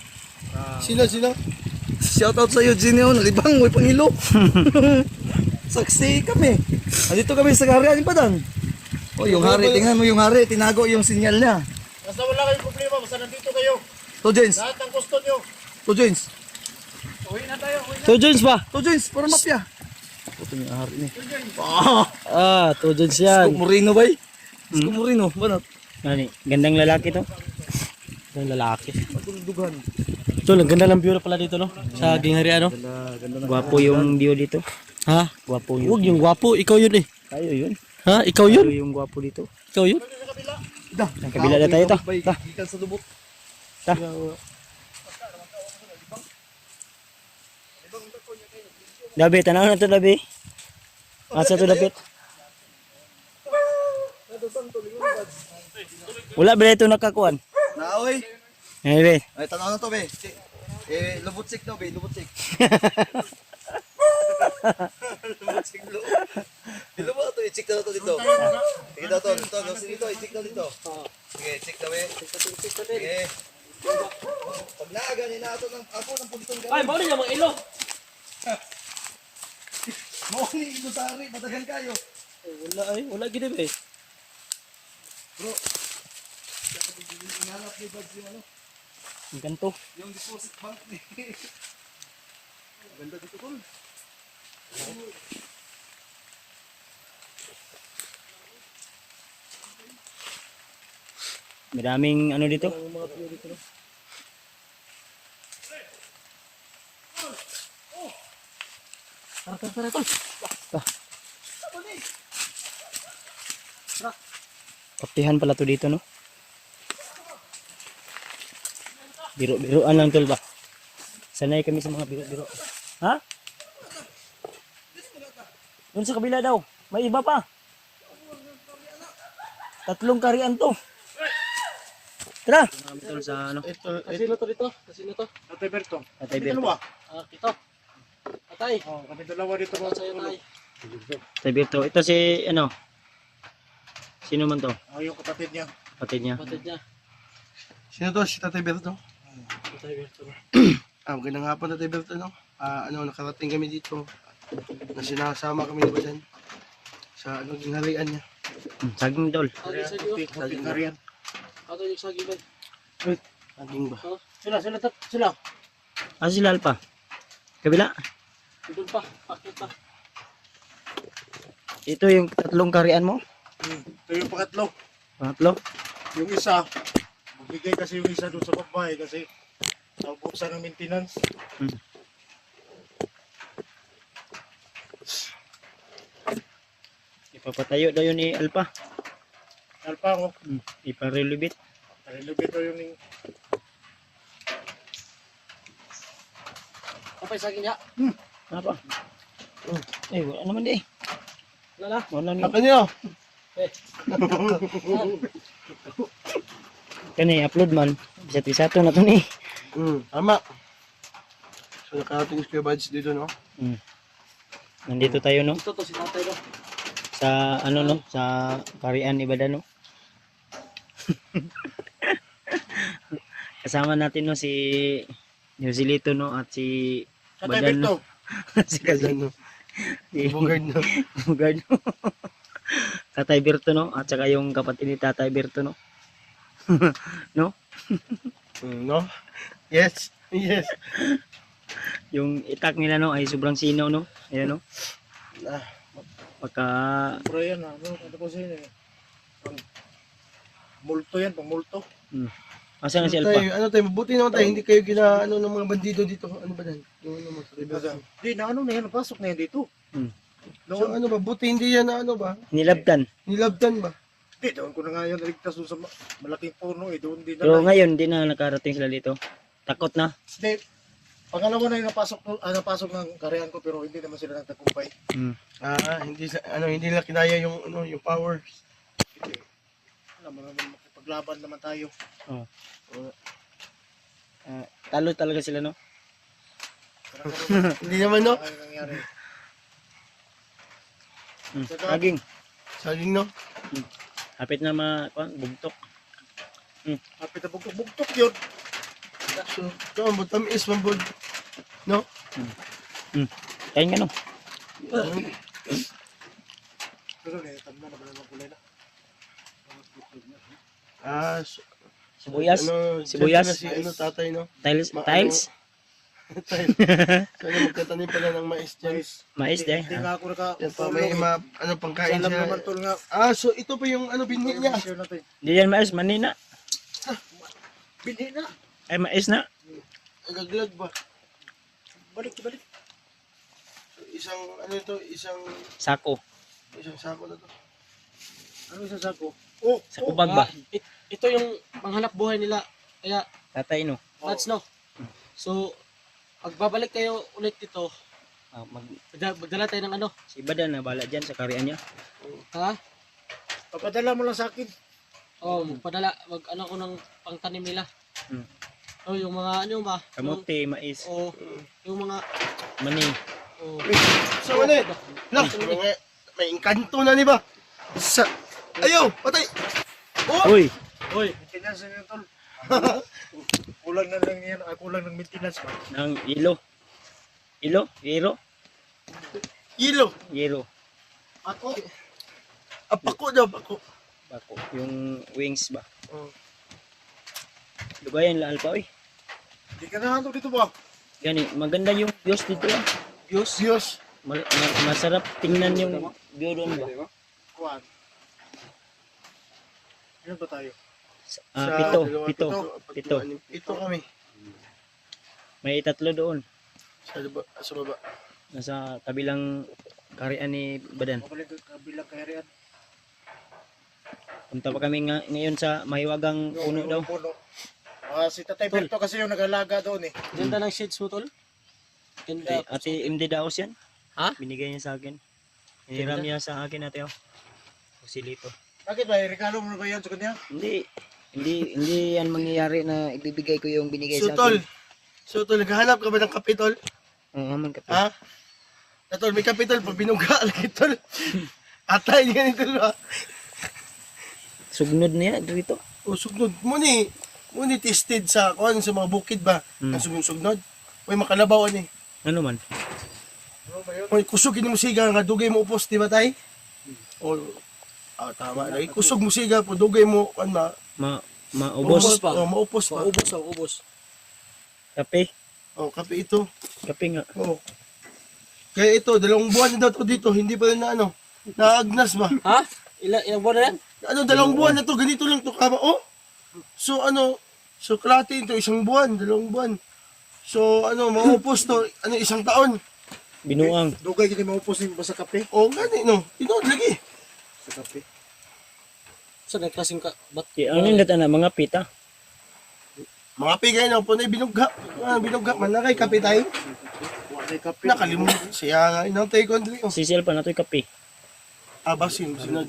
Speaker 3: Sila. Shoutout sa'yo Ginny oh, nalibang, may pangilo. Saksi kami. Andito kami sa Harian pa dan. Oh, yung hari, tingnan mo yung hari, tinago yung sinyal niya.
Speaker 1: Basta wala kayong problema, basta nandito kayo.
Speaker 3: To James,
Speaker 1: Lahat ng gusto nyo.
Speaker 3: to James.
Speaker 1: Uwi na tayo, uwi na.
Speaker 2: To Jones ba?
Speaker 3: To James, para mapya. Puto yung hari ni.
Speaker 2: Ah, to Jones yan.
Speaker 3: Scoop Moreno bay. Gusto mo rin oh, banat.
Speaker 2: Ano, gandang lalaki to.
Speaker 1: Ang lalaki.
Speaker 3: Pagdudugan.
Speaker 1: Ito, ang ganda ng view na pala dito, no? Sa Gingharian, no?
Speaker 2: Gwapo yung view dito.
Speaker 1: Ha?
Speaker 2: Gwapo
Speaker 1: Huwag
Speaker 2: yung
Speaker 1: yung gwapo, ikaw yun eh.
Speaker 2: tayo yun.
Speaker 1: Ha? Ikaw
Speaker 2: Tayo
Speaker 1: yun?
Speaker 2: yung gwapo dito.
Speaker 1: Ikaw yun?
Speaker 2: Ang kabila na tayo to. Ta.
Speaker 3: Ikan sa lubot.
Speaker 2: Ta. Dabi, tanaw na to Dabi. Asa to Dabi? Wala ba ito nakakuan?
Speaker 3: Naoy.
Speaker 2: Eh, be.
Speaker 3: Ay, tanaw na to, be. Lubutsik daw, be. Lubutsik. Lubutsik, lo. Dilo ba ito? I-check na to dito. Sige daw to. Dito, dito. I-check na dito. Sige, check na, be. Sige. Pag naaganin na ito ako ng pulitong
Speaker 6: Ay,
Speaker 3: gawin.
Speaker 6: mau niya mga ilo.
Speaker 3: Mawali ito sa ari. Matagal kayo.
Speaker 1: Wala gini ba eh.
Speaker 3: Inanap ni Buds yung ano.
Speaker 2: Ang ganto.
Speaker 3: Yung deposit bank ni. Ganda dito, tol.
Speaker 2: Maraming ano dito. Kaptihan pala to dito, no? Biro-biroan lang tol ba? Sanay kami sa mga biro-biro. Ha? Doon sa kabila daw. May iba pa. 3 karian to. Tara. Tol sa ano?
Speaker 1: Kasino to dito? Kasino to?
Speaker 6: Tatay Berto.
Speaker 2: Tatay Berto.
Speaker 1: Kito. Atay.
Speaker 6: Oh, kami dalawa dito
Speaker 1: Ano sa'yo, tay?
Speaker 2: Tatay Berto. Ito si ano? Sino man to?
Speaker 6: Oh, yung kapatid niya.
Speaker 2: Kapatid niya.
Speaker 1: Kapatid niya.
Speaker 3: Sino to? Si Tatay Berto?
Speaker 1: Atay, Berto.
Speaker 3: Magandang hapon, Tatay Berto, no? Nakarating kami dito. Na sinasama kami ni Badan. Sa gingharian niya.
Speaker 2: Saging tol.
Speaker 1: Ano yung saging, oh?
Speaker 3: Saging ba?
Speaker 6: Karian.
Speaker 1: Ano yung saging, ba?
Speaker 3: Saging ba?
Speaker 1: Sila.
Speaker 2: Asa sila Alpa? Kabila?
Speaker 1: Doon pa. Akit pa.
Speaker 2: Ito yung 3 karian mo?
Speaker 6: Ito yung pangatlo.
Speaker 2: Pangatlo?
Speaker 6: Yung isa, magbigay kasi yung isa doon sa babae kasi naubuksan ng maintenance.
Speaker 2: Ipapatayo daw yun ni Alpa.
Speaker 6: Alpa ko,
Speaker 2: Iparelibit.
Speaker 6: narilubit ko yung
Speaker 1: Apa yung saging niya?
Speaker 2: Apa? Eh, wala naman di.
Speaker 1: Wala na.
Speaker 2: Wala ni.
Speaker 3: Apa niyo?
Speaker 2: Kani upload man. Isa to na to ni.
Speaker 3: Tama. So nakarating si Kuya Buds dito, no?
Speaker 2: Nandito tayo no
Speaker 1: Ito to si tatay, no?
Speaker 2: sa ano no sa Karian Ibada no. Kasama natin no si Joselito no at si
Speaker 6: Tatay
Speaker 2: Badan
Speaker 6: Berto.
Speaker 2: no. Si Kazan
Speaker 3: Ano?
Speaker 2: si
Speaker 3: Bugard, no?
Speaker 2: Bugard no. Tatay Berto no at saka yung kapatid ni Tatay Berto no. No?
Speaker 3: No? Yes. Yes.
Speaker 2: Yung itak nila no ay sobrang sinaw no. Ayan no.
Speaker 3: Ah,
Speaker 2: Pagka
Speaker 6: Pero yan, ano ko sa inyo eh. Pang multo yan, pang multo.
Speaker 2: asa na si Alpa?
Speaker 3: tayo, mabuti naman tayo, hindi kayo ginaano ng mga bandido dito. Ano ba yan? Yung ano mo, sa River.
Speaker 6: Di na ano na yan, napasok na yan dito.
Speaker 3: So ano ba, buti hindi yan na ano ba?
Speaker 2: Nilabtan.
Speaker 3: Nilabdan ba?
Speaker 6: Di, doon ko na nga yan naligtas doon sa malaking puno eh. Doon din
Speaker 2: Pero
Speaker 6: na.
Speaker 2: ngayon, di na nakarating sila dito. Takot na.
Speaker 6: Di, pangalawa na yung napasok ng kariyan ko pero hindi naman sila nagtagumpay.
Speaker 3: Hindi nila kinaya yung ano, yung power.
Speaker 6: Alam mo naman, makipaglaban naman tayo.
Speaker 2: Talo talaga sila, no?
Speaker 3: Hindi naman, no?
Speaker 6: Ano nangyari?
Speaker 2: Saging.
Speaker 3: Saging, no?
Speaker 2: Hapit na bugtok.
Speaker 6: Kapit na bugtok yun.
Speaker 3: So, ito ang tamis, mambod. No?
Speaker 2: Kain ka, no?
Speaker 6: Pero tanda na ba naman kulay na?
Speaker 3: Ah,
Speaker 2: Sibuyas.
Speaker 3: ano,
Speaker 2: Sibuyas.
Speaker 3: dyan na si ano, tatay, no?
Speaker 2: Tiles.
Speaker 3: Ma-
Speaker 2: Tiles.
Speaker 3: So, ano, magtatanim pala ng mais dyan.
Speaker 2: Mais day.
Speaker 6: Hindi nga ako
Speaker 3: Yan pa, may ano, pangkain
Speaker 6: Alam
Speaker 3: siya.
Speaker 6: naman tol nga.
Speaker 3: So ito pa yung ano, binhi niya.
Speaker 6: Share natin.
Speaker 2: Hindi yan mais, manina.
Speaker 3: Binhi na.
Speaker 2: Ay, mais na.
Speaker 3: Nagaglag ba?
Speaker 6: Balik.
Speaker 3: So, isang, ano ito, isang
Speaker 2: Sako.
Speaker 3: sako na to.
Speaker 6: Ano sa sako? Oh,
Speaker 2: Sa kubag ba?
Speaker 1: Ito yung panghanap buhay nila. Kaya,
Speaker 2: Tatay no.
Speaker 1: Mats, no? So, pagbabalik kayo ulit dito, magdala tayo ng ano,
Speaker 2: Si Badan na bala dyan sa karian niya.
Speaker 1: ha?
Speaker 6: papadala mo lang sa akin.
Speaker 1: Magpadala, ano ko ng pangtanim nila.
Speaker 2: Hmm.
Speaker 1: Yung mga ano ba?
Speaker 2: Kamote, mais,
Speaker 1: Yung mga,
Speaker 2: mani.
Speaker 3: So ano eh? Lang, may engkanto na ni ba? Ayaw, patay! Oh!
Speaker 2: Uy!
Speaker 6: Maintenance na yun tol. Kulang na lang yan. Kulang ng maintenance ba?
Speaker 2: Ng ilo. Ilo? Iro?
Speaker 3: Yelo.
Speaker 2: Yero.
Speaker 3: Ako. Apako daw, apako.
Speaker 2: Bako. Yung wings ba?
Speaker 3: Oh.
Speaker 2: Lugayan la alpa, uy.
Speaker 6: Hindi ka na dito ba?
Speaker 2: Gani, maganda yung views dito ah.
Speaker 3: Diyos.
Speaker 2: Masarap tingnan yung view doon ba?
Speaker 6: Kuwan. Ilan ba tayo?
Speaker 2: Pito.
Speaker 3: Ito kami.
Speaker 2: May tatlo doon.
Speaker 3: Sa baba.
Speaker 2: Nasa kabilang karian ni Badan.
Speaker 6: Mabalik ka bilang kaharian.
Speaker 2: Punta pa kami ngayon sa mahiwagang puno daw.
Speaker 6: Puno. Si Tatay Berto kasi yung nag-alaga doon eh.
Speaker 1: ganda ng shades mo, tol. Ganda.
Speaker 2: Ate MD Daos yan.
Speaker 1: Ha?
Speaker 2: Binigay niya sa akin. Hiniram niya sa akin ate oh. Silito.
Speaker 6: Bakit ba? Regalo mo na ba yan sa kanya?
Speaker 2: Hindi yan mangyayari na ibibigay ko yung binigay sa
Speaker 3: Tol.
Speaker 2: akin.
Speaker 3: So tol, naghahanap ka ba ng kape tol?
Speaker 2: Oo, man kape.
Speaker 3: Ha? Tol, may kape tol, pag binungga lagi tol. Atay niya ni tol ha.
Speaker 2: Sugnod niya dito.
Speaker 3: Sugnod mo ni. Muni tested sa sa mga bukid ba? Ang sugnod. May makalabaw ni.
Speaker 2: Ano man?
Speaker 3: Oy, kusog ini mo siga nga dugay mo upos, di ba tay? Tama. Lagi kusog mo siga po dugay mo
Speaker 2: Maubos.
Speaker 3: Maupos pa.
Speaker 1: Ubos.
Speaker 2: Kape.
Speaker 3: Kape ito.
Speaker 2: Kape nga.
Speaker 3: Kaya ito, 2 buwan na daw to dito, hindi pa rin na naagnas ba?
Speaker 1: Ha? Ilang buwan na yan?
Speaker 3: 2 buwan na to, ganito lang to kama. So kalahati ito, 1 buwan, 2 buwan. So maupos to, 1 taon.
Speaker 2: Binuang.
Speaker 6: Dugay gini maupos yung basta kape.
Speaker 3: Gani no, inood lagi.
Speaker 6: Sa kape.
Speaker 1: So, nagkasing ka,
Speaker 2: Ang nindot na mga pita.
Speaker 3: Mga pigay na po na binugga. Binugga man na kay kape tayo.
Speaker 6: Wala yung kape.
Speaker 3: Nakalimutan siya nga, inantay ko Andre.
Speaker 2: Sisil pa na to'y kape.
Speaker 3: Abasin, sinag.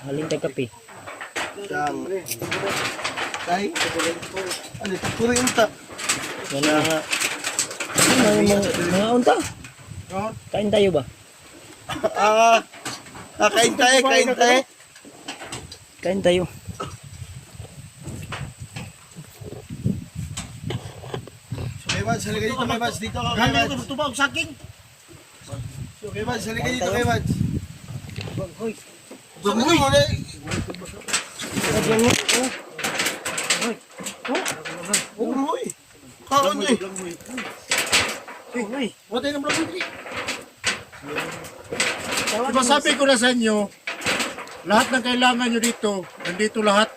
Speaker 2: Haling tayo kape.
Speaker 3: Siyang. Tay, ito, kurinta.
Speaker 2: Wala nga. Mga unta. Kain tayo ba?
Speaker 3: Kain tayo.
Speaker 2: Kain tayo.
Speaker 3: So, kay Mads, halika dito kay Mads. Dito ka kay
Speaker 6: Kami
Speaker 3: Mads.
Speaker 6: ito tubag saking.
Speaker 3: So, kay Mads, halika dito kay Mads.
Speaker 6: Hoy.
Speaker 3: Bangoy mo na. Bangoy. Kaon nyo
Speaker 6: Hoy. Wala ng vlog dito. Diba sabi ko na sa inyo, lahat ng kailangan nyo dito, nandito lahat.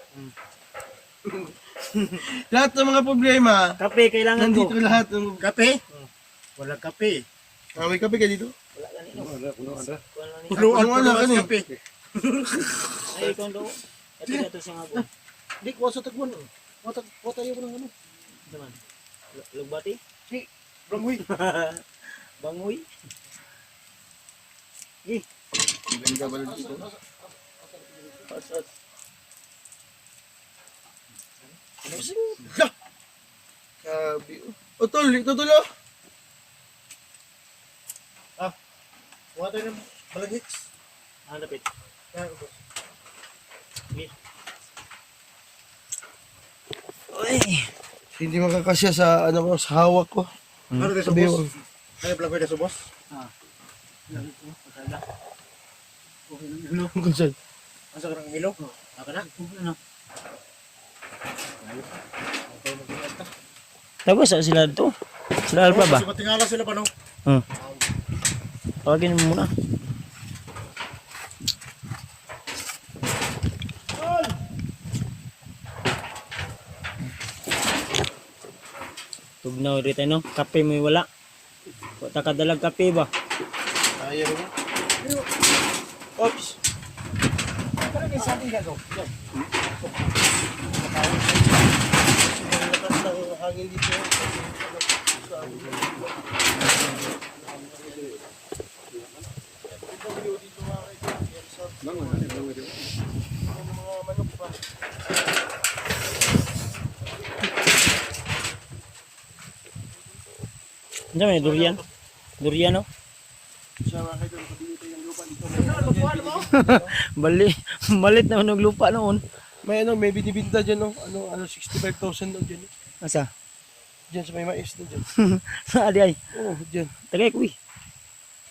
Speaker 3: Lahat ng mga problema,
Speaker 2: Kape kailangan ko.
Speaker 3: nandito lahat.
Speaker 6: Kape? Walang kape.
Speaker 3: May kape ka dito?
Speaker 6: Puluan
Speaker 3: Wala ka ni.
Speaker 6: kape.
Speaker 2: Ay, ikaw daw. Ito na ito siya nga po.
Speaker 1: Di, kuha sa tagwan. Kuha tayo ko ng ano.
Speaker 2: Naman. Lugbati?
Speaker 6: Bangoy.
Speaker 2: Bangoy?
Speaker 3: Ganda ba lang dito? Sabi. Tol, ito tol oh.
Speaker 6: Wala tayo ng balagits.
Speaker 2: Hanapit. Uy.
Speaker 3: Hindi makakasya sa sa hawak ko.
Speaker 6: Ano tayo sa
Speaker 3: Sabi
Speaker 6: boss?
Speaker 3: mo.
Speaker 6: Ano vlog tayo sa boss?
Speaker 3: Kung saan?
Speaker 6: Asa ka ng milo? Aka na?
Speaker 2: Tapos sila to. Sila Alpha ba?
Speaker 6: Kasi matingala sila pa no?
Speaker 2: Hmm. Tawagin mo muna. Tugnaw dito no, kape mo wala. Wala ka dalag kape ba?
Speaker 3: Ayaw mo. Oops.
Speaker 1: Pero may sabing gagawin.
Speaker 3: Ang lakas ng hangin dito.
Speaker 2: Ano may durian? Durian no? Bali, malit na ng lupa noon.
Speaker 3: May may binibinta dyan, no? Ano, 65,000 doon dyan.
Speaker 2: Asa?
Speaker 3: Dyan sa may mais na dyan.
Speaker 2: Adi ay.
Speaker 3: Oo, dyan.
Speaker 2: Tagay kuy.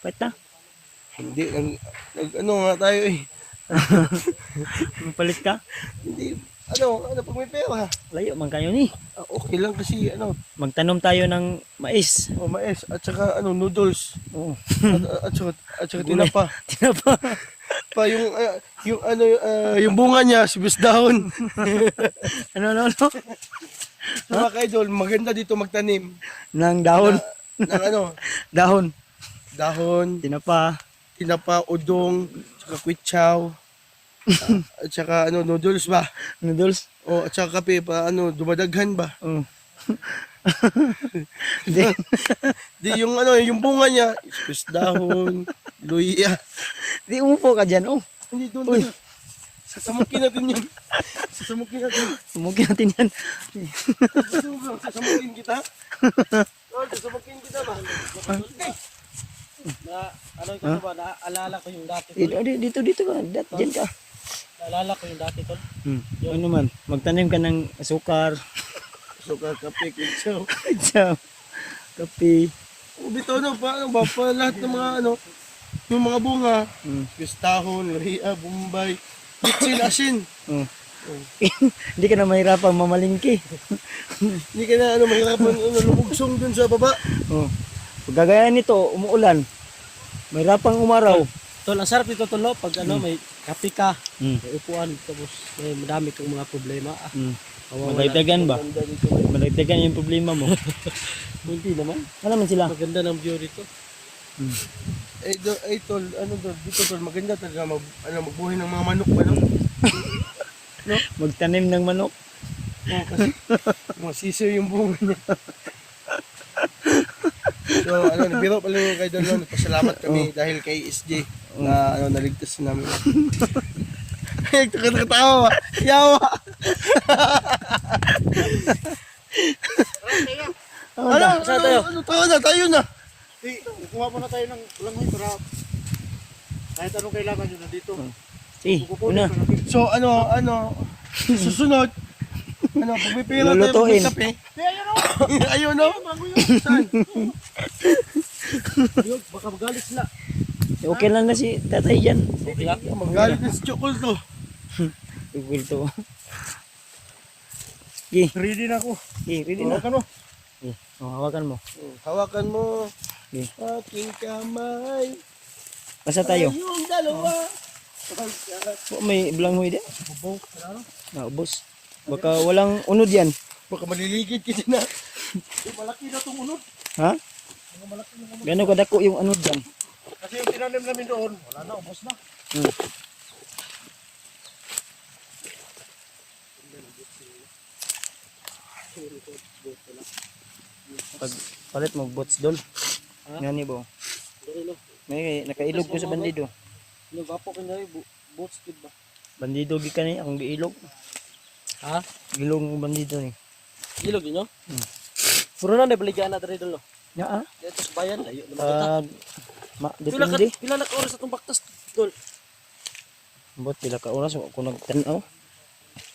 Speaker 2: Pait na.
Speaker 3: Hindi, ano nga tayo eh.
Speaker 2: Palit ka?
Speaker 3: Hindi, pag may pera.
Speaker 2: Layo man kayo ni.
Speaker 3: Okay lang kasi,
Speaker 2: Magtanom tayo ng mais.
Speaker 3: mais, at saka, noodles.
Speaker 2: Oo.
Speaker 3: At saka tinapa.
Speaker 2: Tinapa.
Speaker 3: Yung bunga niya, sibis dahon.
Speaker 2: Ano?
Speaker 3: Mga ka-idol, maganda dito magtanim.
Speaker 2: Ng dahon.
Speaker 3: Ng
Speaker 2: Dahon.
Speaker 3: dahon,
Speaker 2: Tinapa.
Speaker 3: tinapa, udong, saka kwitsaw, at saka noodles ba?
Speaker 2: Noodles.
Speaker 3: O at saka kape pa, dumadaghan ba?
Speaker 2: Oo. Di.
Speaker 3: Di yung bunga niya, sibis dahon, luya.
Speaker 2: Di umupo ka dyan. Oh.
Speaker 3: Hindi doon.
Speaker 2: Uy.
Speaker 3: Sasamukin natin yun. Sasamukin natin.
Speaker 2: Sumukin natin yan.
Speaker 3: Sasamukin kita. Sasamukin kita ba?
Speaker 1: Ito ba, naalala ko yung dati.
Speaker 2: Dito ka. Diyan ka.
Speaker 1: Naalala ko yung dati tol.
Speaker 2: Ano man. Magtanim ka ng asukar.
Speaker 3: Sukar, kape, kwitsaw.
Speaker 2: Kape.
Speaker 3: Bito paano ba? Pa lahat ng mga yung mga bunga. Pistahon, luya, bombay, bitsin, asin.
Speaker 2: Hindi ka na mahirapang mamalingki.
Speaker 3: Hindi ka na mahirapan lumugsong dun sa baba.
Speaker 2: Oh. Pag gagayan nito, umuulan. Mahirapang umaraw.
Speaker 1: Tol, ang sarap nito tol, no? Pag may kape ka,
Speaker 2: Mm.
Speaker 1: may upuan, tapos may madami kang mga problema.
Speaker 2: Madagdagan ba? Madagdagan yung problema mo.
Speaker 1: Hindi naman.
Speaker 2: Ano naman sila?
Speaker 1: Maganda ng view dito.
Speaker 3: Tol, dito tol, maganda talaga magbuhay ng mga manok ba, no?
Speaker 2: Magtanim ng manok.
Speaker 3: Kasi masisiw yung bunga niya. So, nagbiro pala yung kay Don, nagpasalamat kami dahil kay SJ na naligtas namin. Ay, takatawa ba? Yawa!
Speaker 2: Saan tayo?
Speaker 3: Tayo na!
Speaker 6: Kuha muna tayo ng langoy para kahit anong kailangan nyo nandito.
Speaker 2: Una.
Speaker 3: So, susunod, pag may pera tayo,
Speaker 2: Lulutuin.
Speaker 3: pag may kape. Ayun, no? Saan?
Speaker 1: Baka magalit sila.
Speaker 2: Okay lang na si tatay dyan.
Speaker 1: Okay lang.
Speaker 3: Magalit na si Chocol to.
Speaker 2: Igwil to. Gi,
Speaker 6: Ready na ako.
Speaker 2: ready na.
Speaker 6: Hawakan mo.
Speaker 2: Hawakan mo.
Speaker 3: Hawakan mo.
Speaker 2: Okay.
Speaker 3: Aking kamay.
Speaker 2: Basta tayo.
Speaker 3: Yung dalawa.
Speaker 2: May blanghoy din. Ubos. Baka walang unod yan.
Speaker 3: Baka maliligid ka din na.
Speaker 6: Malaki na itong unod.
Speaker 2: Ha? Gano'n kadako yung anod dyan.
Speaker 6: Kasi yung tinanim namin doon, wala na, ubos na.
Speaker 2: Pag palit mo bots dol. Ngani bo. May nakailog ko sa bandido.
Speaker 1: Gapo ka na boots kid ba?
Speaker 2: Bandido gi kanay akong giilog.
Speaker 1: Ha?
Speaker 2: Gilong ng bandido ni.
Speaker 1: Ilog yun, no? Puro na nabaligaan na dali dolo.
Speaker 2: Ya ah.
Speaker 1: Dito sa bayan, layo naman kita.
Speaker 2: Depende.
Speaker 1: Pila na ka oras atong baktas dol?
Speaker 2: Bot pila ka oras ako nagtanaw.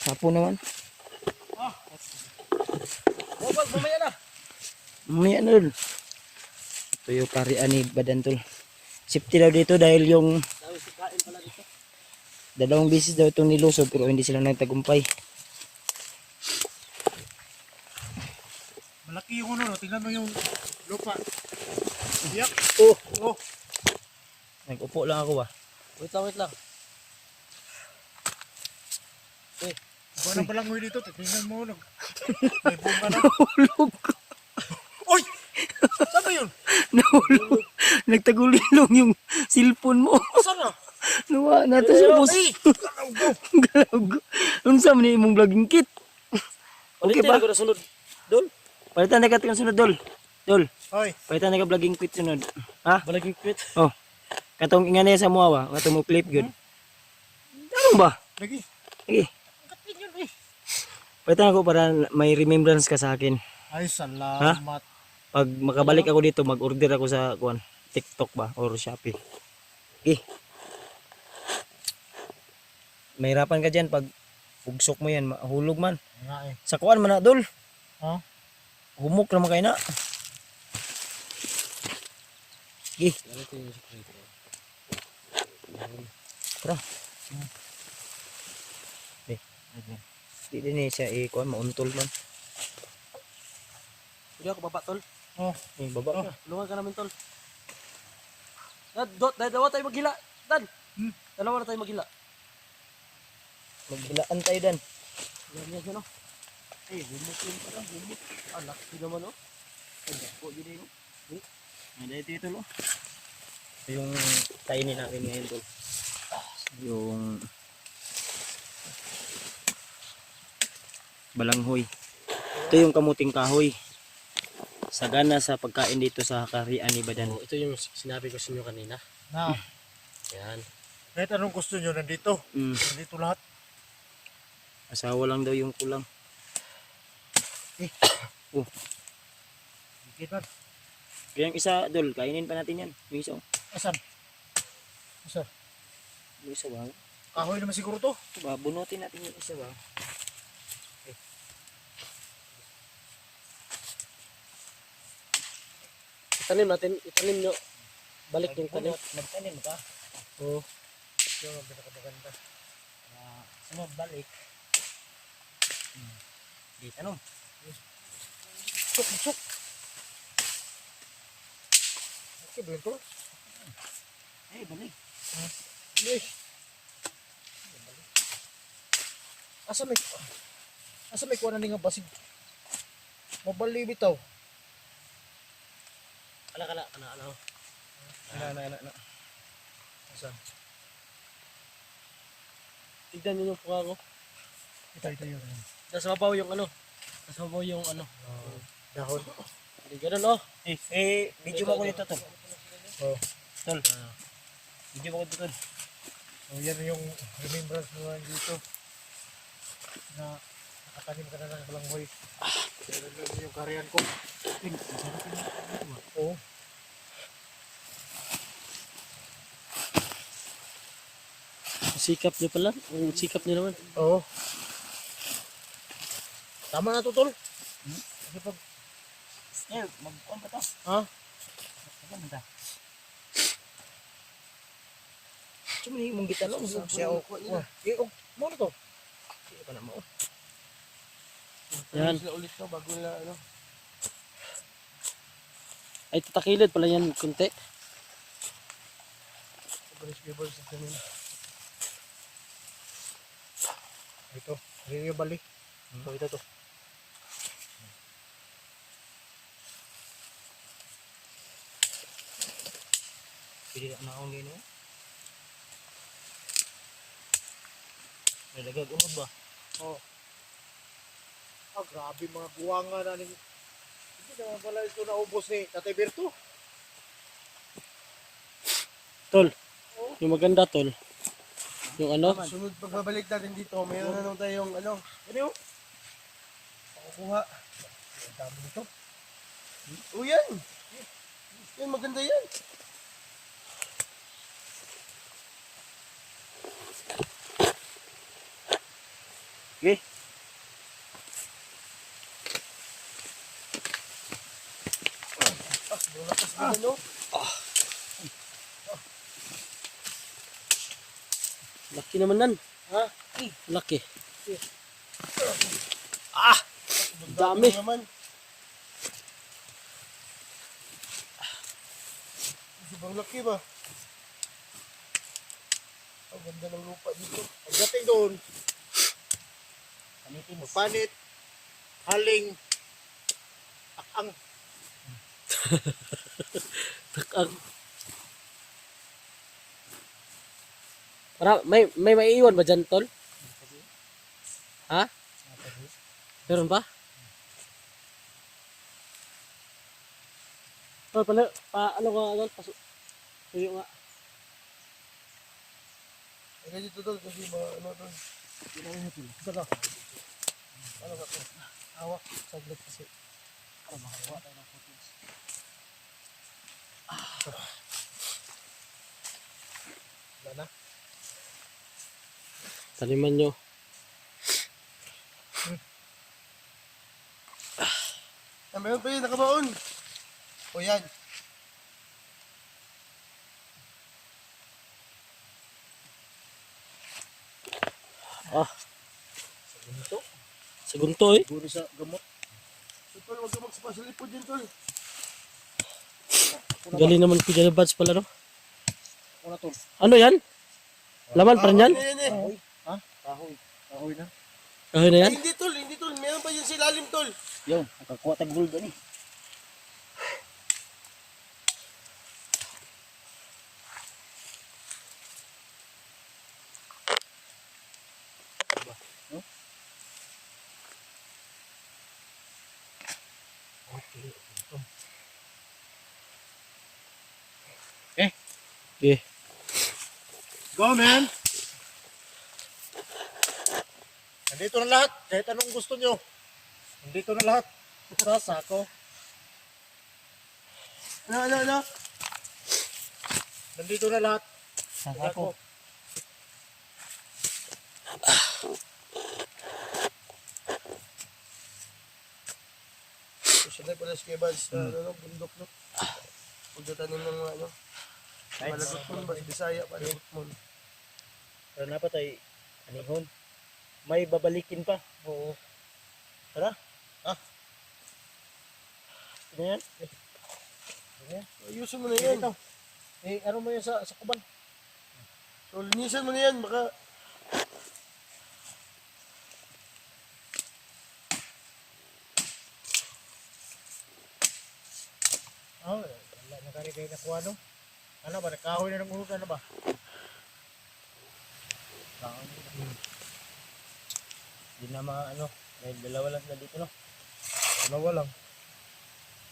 Speaker 2: Hapon naman.
Speaker 1: Wag mamaya na.
Speaker 2: Mamaya na dol. Ito yung karian ni Badantol. Safety daw dito dahil yung
Speaker 1: Dami si kain pala dito.
Speaker 2: dalawang beses daw itong nilusob pero hindi sila nagtagumpay.
Speaker 6: Malaki yung ano, tingnan mo yung lupa. Yak. Oh.
Speaker 2: Nag-upo lang ako ba?
Speaker 1: Wait lang.
Speaker 6: Iba ng balangoy dito, tingnan mo. May bunga na.
Speaker 2: Nahulog.
Speaker 6: Oy! Saan ba yun?
Speaker 2: Nahulog. Nagtagulilong yung cellphone mo.
Speaker 6: Saan na?
Speaker 2: Nawa, nato sa ubos.
Speaker 6: Ay!
Speaker 2: Galawgo. Unsa man ni imong vlogging kit? Okay ba?
Speaker 1: Ko na sunod. Dol.
Speaker 2: Palitan na ka itong sunod, Dol. Dol,
Speaker 6: Hoy,
Speaker 2: palitan na ka vlogging kit sunod. Ha?
Speaker 1: Balik yung quit.
Speaker 2: Oh. Katong ingani sa mo ba? Katong mo clip good. Ano ba?
Speaker 6: lagi.
Speaker 2: Sige. Palitan ako para may remembrance ka sa akin.
Speaker 6: Ay, salamat.
Speaker 2: Pag makabalik ako dito, mag-order ako sa TikTok ba or Shopee. Okay. Mahirapan ka dyan pag pugsok mo yan, mahulog man.
Speaker 6: Nga eh.
Speaker 2: Sa kuan man na, Dol.
Speaker 6: Ha?
Speaker 2: Humok naman kayo na. Okay. Tara. Di din siya kuan mauntol man.
Speaker 1: Hindi ako baba, tol.
Speaker 6: Oh.
Speaker 2: Baba ka.
Speaker 1: Tulungan ka namin, tol. Dalawa tayo maghila. Dan. Dalawa na tayo maghila.
Speaker 2: Maghilaan tayo dan.
Speaker 1: Yan, no? Eh, humot yun pala, humot. Ah, laki naman, no? Ay, dako, yun yun.
Speaker 2: May dito no. Ito yung kainin natin ngayon tol. Yung balanghoy. Ito yung kamuting kahoy. Sagana sa pagkain dito sa Karian ni Badan.
Speaker 1: Ito yung sinabi ko sa inyo kanina.
Speaker 6: Na,
Speaker 1: Yan.
Speaker 6: kahit anong gusto nyo, nandito.
Speaker 2: Mm.
Speaker 6: Nandito lahat.
Speaker 2: Asawa lang daw yung kulang.
Speaker 6: Kita.
Speaker 2: Kaya yung isa, Dol, kainin pa natin yan. Yung isa, oh.
Speaker 6: Asan? Asan?
Speaker 2: Yung isa ba?
Speaker 6: Kahoy naman siguro to.
Speaker 2: Ba, bunutin natin yung isa ba?
Speaker 1: Itanim natin, itanim nyo. Balik yung tanim.
Speaker 2: Magtanim ka?
Speaker 1: Oo.
Speaker 6: Yung ang pinakamaganda.
Speaker 2: Sunod, balik. Di tanong.
Speaker 6: Suk, suk. Okay ba yun to?
Speaker 2: Eh, balik.
Speaker 6: Yes. Asa may kuha na nga basig. Mabali bitaw.
Speaker 1: Ano.
Speaker 6: Ana. Asan?
Speaker 1: Tignan nyo yung puka ko.
Speaker 6: Ito yun.
Speaker 1: Nasa mabaw yung ano. Nasa mabaw yung ano.
Speaker 6: Dahon.
Speaker 1: Hindi ganun, oh.
Speaker 2: Video mo ko dito, Tol.
Speaker 6: Oh.
Speaker 2: Tol. Video mo ko dito, Tol.
Speaker 6: So yan yung remembrance mo lang dito. Na nakatanim ka na ng balanghoy. Yan yung kariyan ko. Oo.
Speaker 1: Sikap nyo pala. Ang sikap nyo naman.
Speaker 6: Oo. Tama na to, tol. Kasi pag
Speaker 2: Eh, mag-on pa to.
Speaker 6: Ha?
Speaker 2: Mag-on pa. Sumuli mong gitanong.
Speaker 6: siya o mo na to.
Speaker 2: Sige pa na mo.
Speaker 1: Yan.
Speaker 3: Sila ulit to bago nila ano.
Speaker 1: Ay, tatakilid pala yan kunti.
Speaker 3: Bibers sa kanila.
Speaker 6: Ito. Ayun yung bali. Ito to.
Speaker 2: Pwede na akong gino. Nalagag unod ba?
Speaker 6: Ah, grabe mga buwanga na ning. Hindi naman pala ito naubos ni Tatay Berto.
Speaker 1: Tol. Yung maganda, tol. Yung ano.
Speaker 3: Sunod pagbabalik natin dito, mayroon na naman tayong ano. Ano yun? Pakukuha.
Speaker 6: Ang dami nito.
Speaker 3: O yan! Yan, maganda yan.
Speaker 2: Okay.
Speaker 3: Lunakas din ano.
Speaker 1: Laki naman nan.
Speaker 3: Ha?
Speaker 1: Laki.
Speaker 3: Dami.
Speaker 1: Dami.
Speaker 3: Naman. Sobrang laki ba? Ang ganda ng lupa dito. Pagdating doon, panit, haling, akang.
Speaker 1: May maiiwan ba dyan, tol? Ha? Meron ba? Tol, ano ka, tol? Tuyo nga.
Speaker 3: Ay, dito tol, kasi mga ano tol.
Speaker 1: Ito na. Ano ba ito? Hawak. Saglit kasi. Para makakuha tayo ng footage. Wala na. Taliman nyo.
Speaker 3: Ah, meron pa yun, nakabaon. O yan.
Speaker 1: Sagunto eh.
Speaker 3: Guri sa gamot. So, tol, huwag ka magsapasalipod din tol.
Speaker 1: Galing naman Kuya Buds pala no.
Speaker 3: Una tol.
Speaker 1: Ano yan? Laman pa rin yan?
Speaker 3: Yan eh.
Speaker 6: Ha? Kahoy. Kahoy na.
Speaker 1: Kahoy na yan?
Speaker 3: Ay, hindi tol, hindi tol. Meron pa yun sa ilalim tol.
Speaker 2: Yo, nakakuha tag gold ani.
Speaker 1: Okay.
Speaker 3: Go man. Nandito na lahat. Kahit anong gusto nyo. Nandito na lahat. Sa sako. Ano? Nandito na lahat.
Speaker 1: Sa sako.
Speaker 3: Susunod pala si Kebal sa bundok no. Pagdatanin ng mga ano. Malagot mo ba? Bisaya palagot mo.
Speaker 2: Pero dapat ay anihon. May babalikin pa.
Speaker 3: Oo.
Speaker 2: Tara.
Speaker 3: Ah.
Speaker 2: Ano yan?
Speaker 3: Ayusin mo na yan.
Speaker 1: Eh, ano mo yun sa kuban?
Speaker 3: So, linisan mo na yan. Baka
Speaker 6: Wala na kani kayo nakuha no? Ano ba? Nakahoy na ng ulo ano ba?
Speaker 2: Hindi na ano. May dalawa lang na dito no.
Speaker 6: Dalawa lang.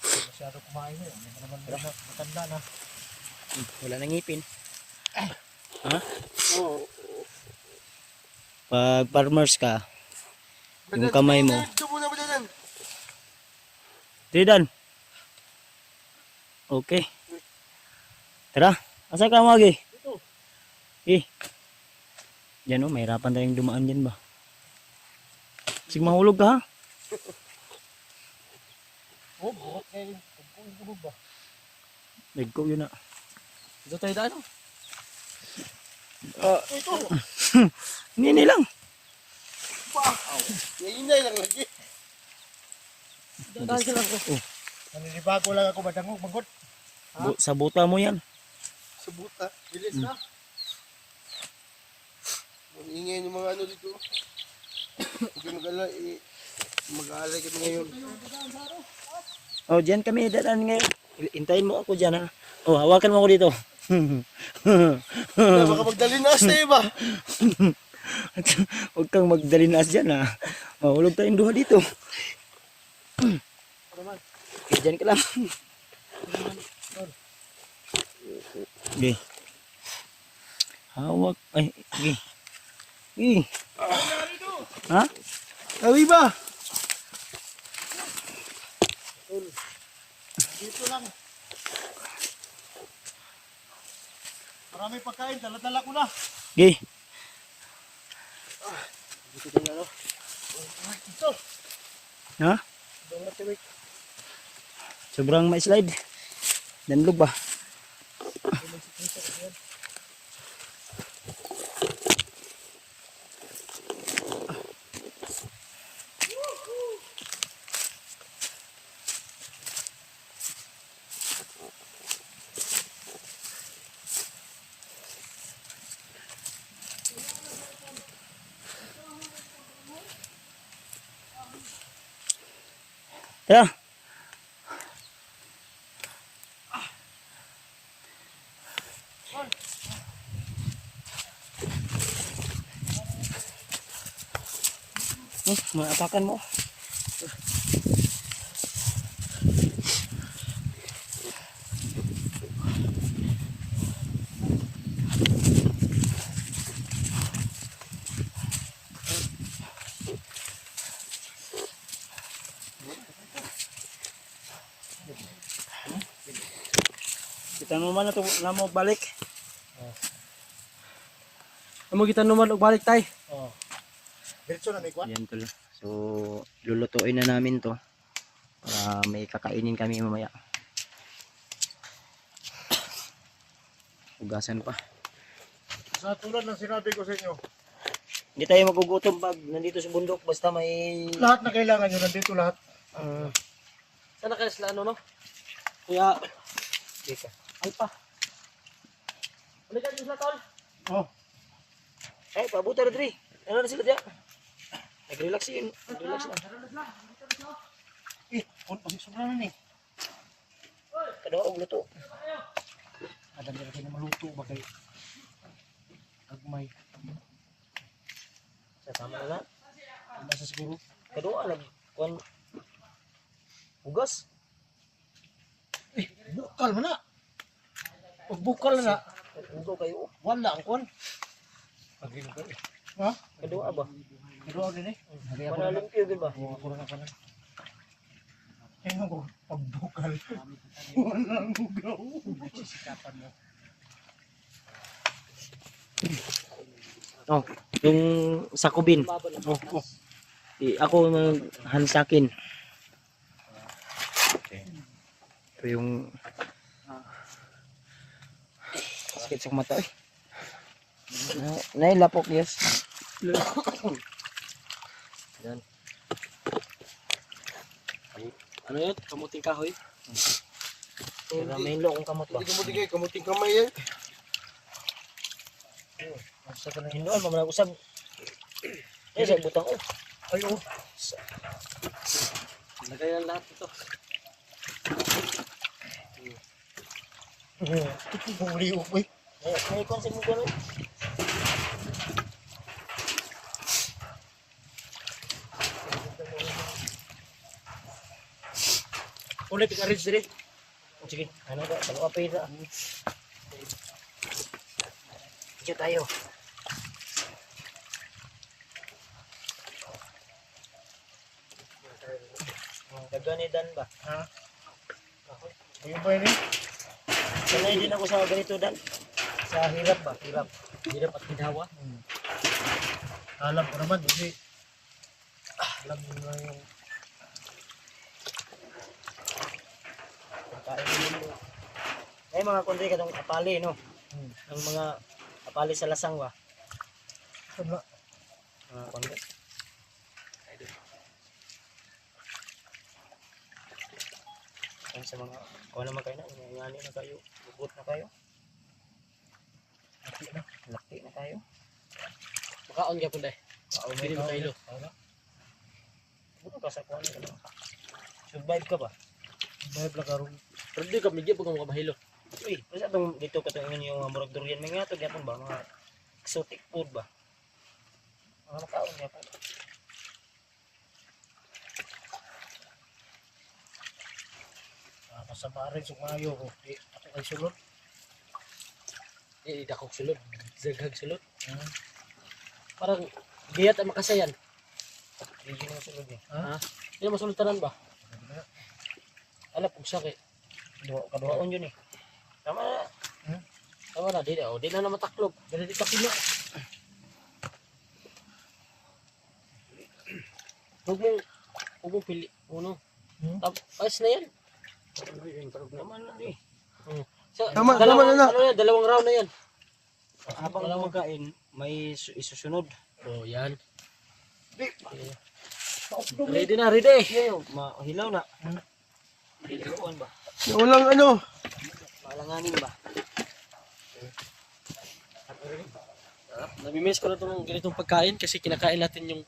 Speaker 6: Masyado kumain mo. Hindi mo naman matanda na.
Speaker 2: Wala nang ngipin. Ha?
Speaker 3: Oo.
Speaker 2: Pag farmers ka, yung kamay mo.
Speaker 3: Ito muna ba dyan?
Speaker 2: Tridan. Okay. Tara. Asa ka magi?
Speaker 3: Dito.
Speaker 2: Yan o, mahirapan tayong dumaan dyan ba? Sige mahulog ka ha?
Speaker 3: Oh, buhat kayo. Buhat ba?
Speaker 2: Nagko yun na.
Speaker 1: Ito tayo daan no?
Speaker 3: Ito.
Speaker 2: Nini lang.
Speaker 3: Ngainay lang lagi.
Speaker 1: Daan sila ko.
Speaker 6: Naninibago lang ako madangog mangkot.
Speaker 2: Sa buta mo yan.
Speaker 3: Sa buta. Bilis na. Ingay yung mga ano dito. Huwag kayo mag-aalay kami ngayon.
Speaker 2: Oh, dyan kami dadaan ngayon. Hintayin mo ako dyan ha. Oh, hawakan mo ako dito.
Speaker 3: Baka magdalinas na ba?
Speaker 2: Huwag kang magdalinas dyan ha. Mahulog tayong duha dito. Okay, dyan ka lang. Okay. Hawak. Ay, okay. Okay. Ha?
Speaker 3: Awi ba?
Speaker 6: Dito lang. Marami pagkain. Dala-dala ko na.
Speaker 2: Okay.
Speaker 3: Ito.
Speaker 2: Ha? Sobrang ma-slide. Danlog ba? Yeah. Maapakan mo. Kita mo man na ito na mo balik.
Speaker 1: Amo kita naman og balik tay.
Speaker 6: Oh. Diretso na may kwan.
Speaker 2: Yan tol. So, lulutuin na namin to para may kakainin kami mamaya. Hugasan pa.
Speaker 6: Sa tulad ng sinabi ko sa inyo,
Speaker 2: Hindi tayo magugutom pag nandito sa bundok basta may
Speaker 6: lahat na kailangan nyo nandito lahat.
Speaker 1: Sana kayo sila ano no? Kuya,
Speaker 2: Dika.
Speaker 1: alpa. Balikan sila tol.
Speaker 6: Oh.
Speaker 2: Ay, pabuta na diri. Ano na sila diya? Nag-relax yun. Nag-relax na.
Speaker 6: Eh, kung pasok na ni.
Speaker 2: Kadawa og luto.
Speaker 6: Adam na kayo na maluto ba kayo? Agmay.
Speaker 2: Sasama na na.
Speaker 6: Nasa siguro.
Speaker 2: Kadawa nag kuan hugas.
Speaker 6: Bukal mo na. Pag bukal na,
Speaker 2: Ugaw kayo.
Speaker 6: wala ang kwan. Pag-inom ka eh. Ha?
Speaker 2: Kadawa ba?
Speaker 6: Pero ako din eh. Hari ako na.
Speaker 2: Manalimpyo gid ba?
Speaker 6: Ako na ka na. Tingnan ko, pag bukal. Wala ang ugaw. Sisikapan mo.
Speaker 2: Oh, yung sakubin.
Speaker 6: Oh, oh.
Speaker 2: Ako hansakin. Ito yung sakit sa mata eh. Nailapok yes. Yan.
Speaker 1: Ano yun? Kamuting kahoy.
Speaker 2: Kaya may lo kung kamot ba.
Speaker 3: Hindi kamuting kayo, kamuting kamay yan.
Speaker 2: Sa kanang hindoan pa man usab. Eh sa butang oh.
Speaker 6: Ay, oh.
Speaker 1: Lagay lang lahat ito.
Speaker 6: Kung liok eh.
Speaker 2: May konsep mo gano'n.
Speaker 1: Ulit ka rin sila.
Speaker 2: Sige, ano ba? Talo ka pera. Sige tayo. Daganidan ba?
Speaker 6: Ha? Ayun ba yun eh?
Speaker 2: Sanay din ako sa ganito dan. Sa hirap ba? Hirap.
Speaker 1: Hirap at ginawa.
Speaker 6: Alam ko naman, hindi. Alam mo na yung
Speaker 2: Kain mo. Ay mga kundi katong apali no. Ang mga apali sa lasang ba?
Speaker 6: wala.
Speaker 2: Mga kundi. Ang sa mga kuha naman kayo na, ngani na kayo, bubot na kayo. Laki na kayo.
Speaker 1: Makaon ka po dahil. Pili mo kayo.
Speaker 2: Buto ka sa kuha nila. Survive ka ba?
Speaker 6: Dahil lakarong
Speaker 1: Pero di ka medyo pag mga bahilo.
Speaker 2: Uy, kasi atong dito katong yung murag durian may nga to gyapon ba mga exotic food ba? Mga makaon niya po.
Speaker 6: kasama rin sumayo ko. Di, ako kay sulod.
Speaker 1: Eh, dakok sulod. Zaghag sulod. Parang giyat ang makasayan.
Speaker 2: Hindi na sulod niya.
Speaker 1: Ha? Hindi na masultanan ba? Alam kung sakit.
Speaker 2: Kaduhaon yun eh. Tama na.
Speaker 1: Tama na, di na. Di na mataklob. Di na di takilo. Huwag mong pili. Ano? Ayos na yan.
Speaker 2: Tama na eh.
Speaker 3: Tama na.
Speaker 1: Ano yan? Dalawang round na yan.
Speaker 2: Habang kumakain, may isusunod.
Speaker 1: Oh, yan. Ready na, ready.
Speaker 2: Yo, mahilaw na. Hilawan ba?
Speaker 3: Walang ano.
Speaker 2: Malanganin ba?
Speaker 1: Nami-miss ko na itong ganitong pagkain kasi kinakain natin yung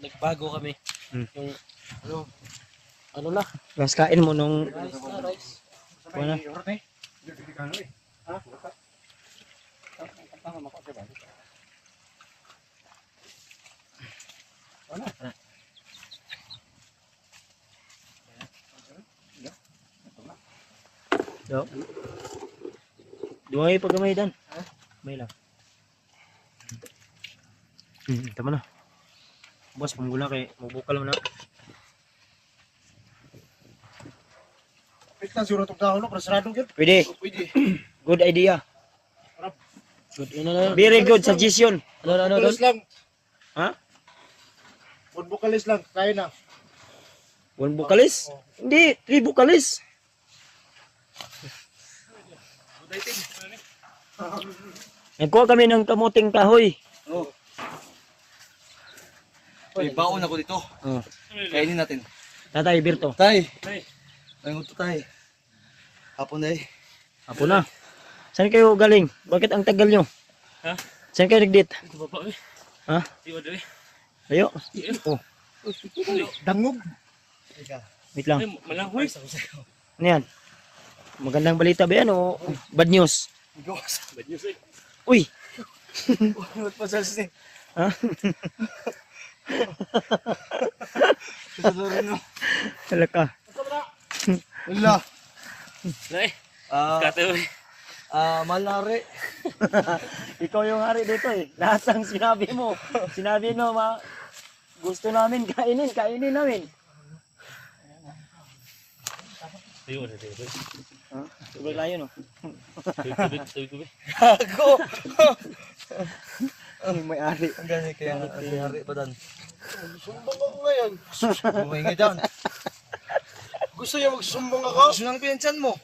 Speaker 1: nagbago kami. Yung ano, Ano na?
Speaker 2: Last kain mo nung
Speaker 1: Rice na, rice.
Speaker 2: wala. Do. Duhay pag gamay dan. May lang. Tama na. Boss, pamula kay mabukal mo na.
Speaker 6: Wait lang, siguro itong dahon, no? Para saradong yun.
Speaker 2: Pwede.
Speaker 3: Pwede.
Speaker 2: Good idea.
Speaker 1: Good, yun na.
Speaker 2: Very good suggestion.
Speaker 1: Ano,
Speaker 6: Bukalis lang.
Speaker 2: Ha?
Speaker 6: One bukalis lang, kaya na.
Speaker 2: One bukalis? Hindi, 3 bukalis. Nagkuha kami ng kamuting kahoy.
Speaker 4: May baon ako dito.
Speaker 2: Oh.
Speaker 4: Kainin natin.
Speaker 2: Tatay, Birto.
Speaker 4: Tay! Ay, nguto tay. Hapon day.
Speaker 2: Apo na. Saan kayo galing? Bakit ang tagal nyo?
Speaker 5: Ha?
Speaker 2: Saan kayo nagdate?
Speaker 5: Ito baba eh.
Speaker 2: Ha?
Speaker 5: Iwa dali.
Speaker 2: Ayo. Oh,
Speaker 6: Dangog.
Speaker 2: wait lang.
Speaker 5: Ay, malangoy.
Speaker 2: Ano yan? Magandang balita ba yan o bad news?
Speaker 5: Bad news eh.
Speaker 2: Uy!
Speaker 3: What pa sa sin?
Speaker 2: Ha? Hala ka.
Speaker 3: Wala.
Speaker 5: Nay,
Speaker 3: Ah,
Speaker 5: kate eh.
Speaker 3: malari.
Speaker 2: Ikaw yung hari dito eh. Lahat ng sinabi mo. Sinabi mo, gusto namin kainin, kainin namin.
Speaker 5: Tayo na tayo.
Speaker 2: Sobrang layo no?
Speaker 5: Tubig.
Speaker 3: Gago.
Speaker 2: Ang may-ari.
Speaker 3: Ang ganyan kaya ang hari pa dan. Sumbong ako ngayon. Buhay nga dyan. Gusto niya magsumbong ako? Gusto nang pinsan mo.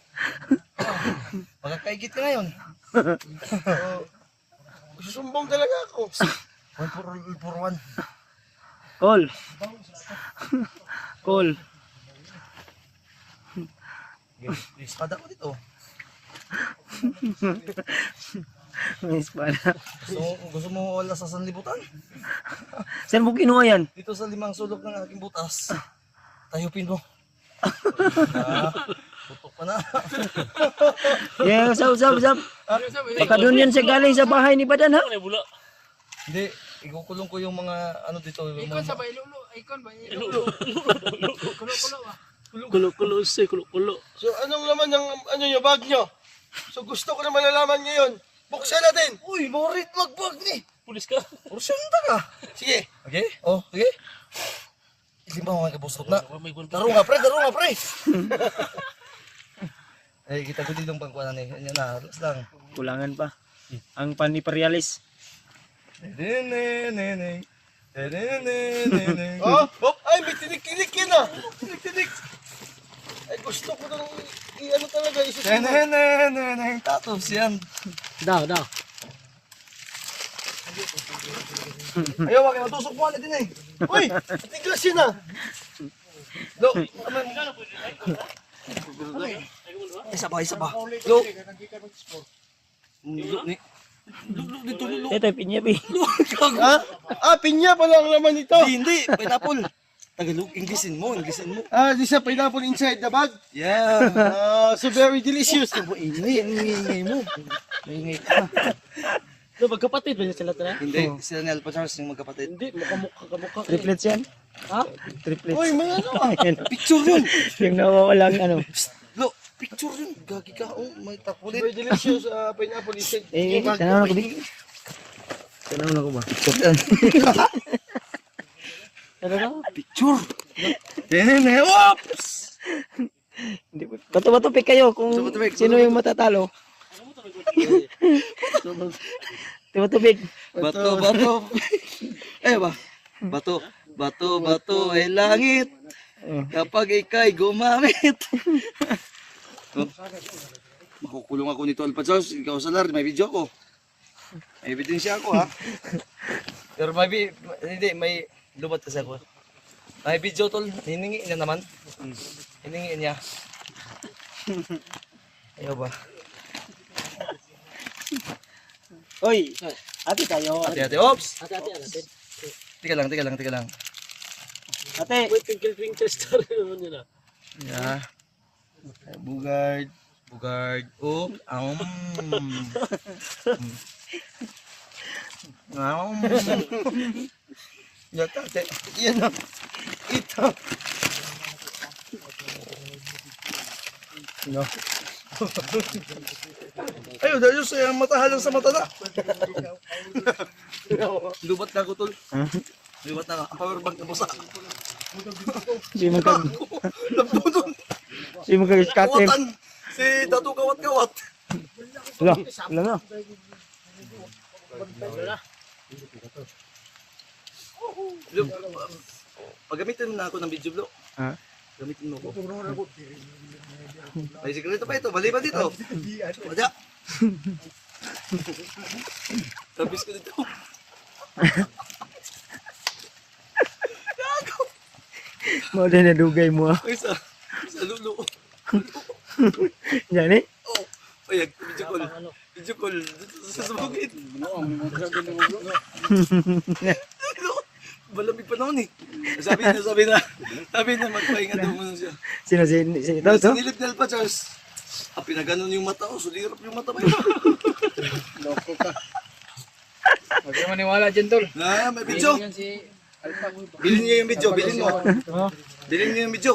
Speaker 3: Magkakaigit ka ngayon. Susumbong talaga ako. 1 for 1.
Speaker 2: Call. Call.
Speaker 3: Espada ko dito.
Speaker 2: May espada.
Speaker 3: Gusto mo wala sa sanlibutan?
Speaker 2: Saan mo kinuha yan?
Speaker 3: Dito sa 5 sulok ng aking butas. Tayupin mo. Putok pa na.
Speaker 2: Yeah, usap. Baka doon yan siya galing sa bahay ni Badan ha?
Speaker 5: Ano yung bula?
Speaker 3: Hindi, ikukulong ko yung mga ano dito. Ikon sa
Speaker 5: Kulo-kulo say, kulo-kulo.
Speaker 3: So anong laman ng ano nyo, bag nyo? So gusto ko na malalaman ngayon. Buksan natin. Uy, morit magbag ni.
Speaker 5: Pulis ka.
Speaker 3: Porsyonta ka. Sige. Okay? Oh, okay. Lima mo nga kabusot na.
Speaker 5: May gulong.
Speaker 3: Daro nga pre. Eh, kita ko ditong pangkuanan eh. Yan na, alas lang.
Speaker 2: Kulangan pa. Ang paniperialis.
Speaker 3: Oh, ay, may tinik-tinik yan ah. Tinik-tinik. Ay, gusto ko nang i-ano talaga, isusunod. Tatos yan.
Speaker 1: Daw.
Speaker 3: Ayaw, wag kayo matusok mo din eh. Uy, tiglas yun ah. Lo, isa ba? Lo. Lo, ni. Lo, dito, lo.
Speaker 2: Ito, pinyabi.
Speaker 3: Ha? Ah, pinya pala ang laman nito. Hindi, pineapple. Tagalog, Englishin mo. Ah, this is pineapple inside the bag? Yeah. So very delicious. Ingay mo. Ingay ka.
Speaker 1: So, magkapatid ba sila tala?
Speaker 3: Hindi, sila ni Alpha Charles yung magkapatid.
Speaker 1: Hindi, kamukha.
Speaker 2: Triplets yan?
Speaker 1: Ha?
Speaker 2: Triplets.
Speaker 3: Uy, may ano ah. Picture yun.
Speaker 2: Yung nawawalang ano.
Speaker 3: Lo, picture yun. Gagi ka. Oh, may tapulit. Very delicious pineapple inside.
Speaker 2: Tanaw na ko, Big. Tanaw na ko ba?
Speaker 1: Talaga?
Speaker 3: Picture. Oops!
Speaker 2: Bato-bato pick kayo kung
Speaker 3: Bato-bato pick.
Speaker 2: sino yung matatalo. Bato pick.
Speaker 3: Bato. Eh ba? Bato ay langit. Kapag ikay gumamit. Oh. Makukulong ako nito, Alpha Charles. Ikaw sa lar, may video ko. May ebidensya ako ha. Pero may lubat kasi ako. May video tol, hiningi niya naman. Hiningi niya. Ayaw ba?
Speaker 2: Hoy, ate tayo.
Speaker 3: Ate, ops!
Speaker 1: Ate.
Speaker 3: Tika lang.
Speaker 2: Ate,
Speaker 1: Twinkle star naman yun ah.
Speaker 3: Yeah. Bugard. Bugard. Oh, Yata, yan na. Ito. No. Ayun, dahil sa matahalang sa mata na. Lubat na ako, tol. Lubat na ako. Power bank na po sa.
Speaker 2: Si magkag
Speaker 3: Labdodon.
Speaker 2: si magkag-scatter.
Speaker 3: Kawatan. Si Datu kawat-kawat.
Speaker 2: Wala na.
Speaker 3: Lo, pagamitin mo na ako ng video, bro.
Speaker 2: Ha?
Speaker 3: Gamitin mo ako. May sikreto pa ito. Mali ba dito? Wala. Tabis ko dito.
Speaker 2: Mo din na dugay mo.
Speaker 3: Ay, sa lulo.
Speaker 2: Yan eh.
Speaker 3: Oh, ay, video call. Video call. Sa sumugit. Malamig pa naman eh. Sabi na magpahinga daw muna siya.
Speaker 2: Sino si ito?
Speaker 3: Sinilip pa, Charles. Pinaganon yung mata ko, sulirap yung mata ba yun?
Speaker 6: Loko ka. Huwag ka maniwala dyan, tol.
Speaker 3: Na, may video.
Speaker 6: Yan si Alpha.
Speaker 3: Bilhin niyo yung video, bilhin mo. Bilhin niyo yung video.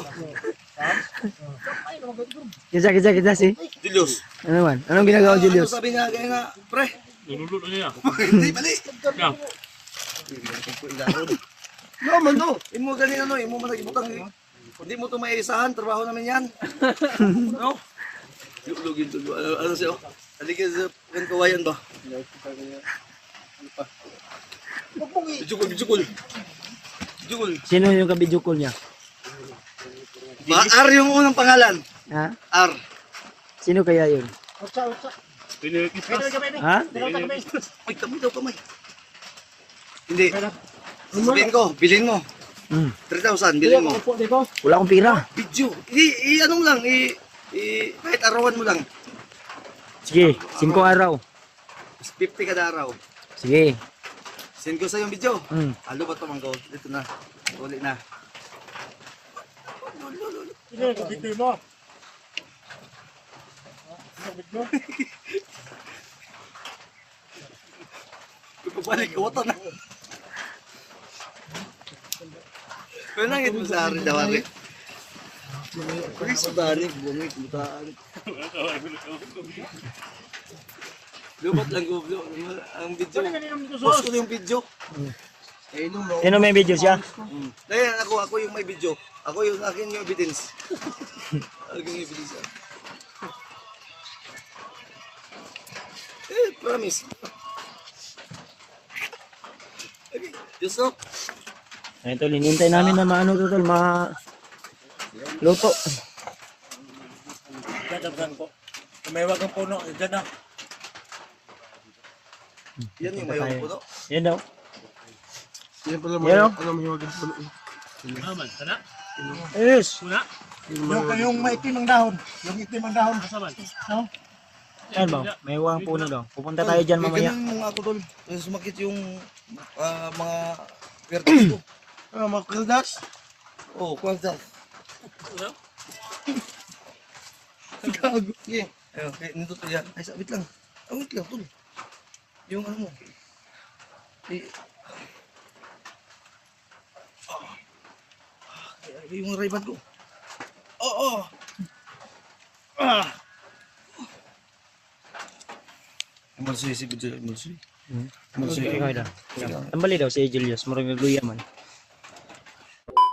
Speaker 2: Kita si.
Speaker 3: Julius.
Speaker 2: Ano man? Anong ginagawa Julius?
Speaker 3: Ano sabi nga, kaya nga, pre?
Speaker 5: Nululot na niya.
Speaker 3: Hindi, mali.
Speaker 5: Yan.
Speaker 3: No, man, no. Imo ganyan, ano, imo man nagibutang. Hindi mo ito maisahan, trabaho namin yan. No? Lugin to. Ano siya? Halika sa kawayan ba? Bijukol.
Speaker 2: Sino yung kabidyo call niya?
Speaker 3: R yung unang pangalan.
Speaker 2: Ha?
Speaker 3: R.
Speaker 2: Sino kaya yun?
Speaker 5: Pinilipas.
Speaker 2: Ha?
Speaker 3: Ay, tabi daw kamay. Hindi. Sabihin ko, bilhin mo. 3,000, bilhin mo.
Speaker 2: Wala akong pira.
Speaker 3: Video. Anong lang, kahit arawan mo lang.
Speaker 2: Sige, 5 araw.
Speaker 3: 50 kada araw.
Speaker 2: Sige.
Speaker 3: Send ko sa yung video.
Speaker 2: Mm.
Speaker 3: Halo ba ito, Manggo? Dito na. Uli na.
Speaker 6: Video mo.
Speaker 3: Pagpapalik, kawatan na. Pero nang ito sa arin daw, Ari. Pag sa danig, bumit, butaan. Lumat lang ko, ang video. Post ko na yung video.
Speaker 2: Sino may video siya?
Speaker 3: Dahil ako yung may video. Ako yung akin yung evidence. Akin yung evidence. Promise. Okay, just so.
Speaker 2: Ito, linintay namin na maano to, tol, luto.
Speaker 6: Dadagdan ko. Tumewag ang puno. Diyan na.
Speaker 3: Yan yung mayon po, no?
Speaker 2: Yan daw.
Speaker 3: Yan pala
Speaker 2: Yan o.
Speaker 3: Ano mahiwag ang puno?
Speaker 5: Naman, sana?
Speaker 2: Yes.
Speaker 5: Una?
Speaker 6: Yung maitim ang dahon. Yung itim ang dahon.
Speaker 5: Kasaban.
Speaker 6: No?
Speaker 2: Yan ba? May uwang puno daw. Pupunta tayo dyan mamaya.
Speaker 3: Ganyan mga ako, tol. Kasi sumakit yung mga vertices ko. Mga kwaldas? Oo, kwaldas.
Speaker 5: Ano?
Speaker 3: Gago. Okay. Ayun, okay, nito to yan. Ay, wait lang. Wait lang, tol. Yung ano mo. Yung rayban ko. Oo. Emulsi si Bidyo, emulsi. Emulsi.
Speaker 2: Ikaw daw. Tambali daw si Julius. Murang nagluya man.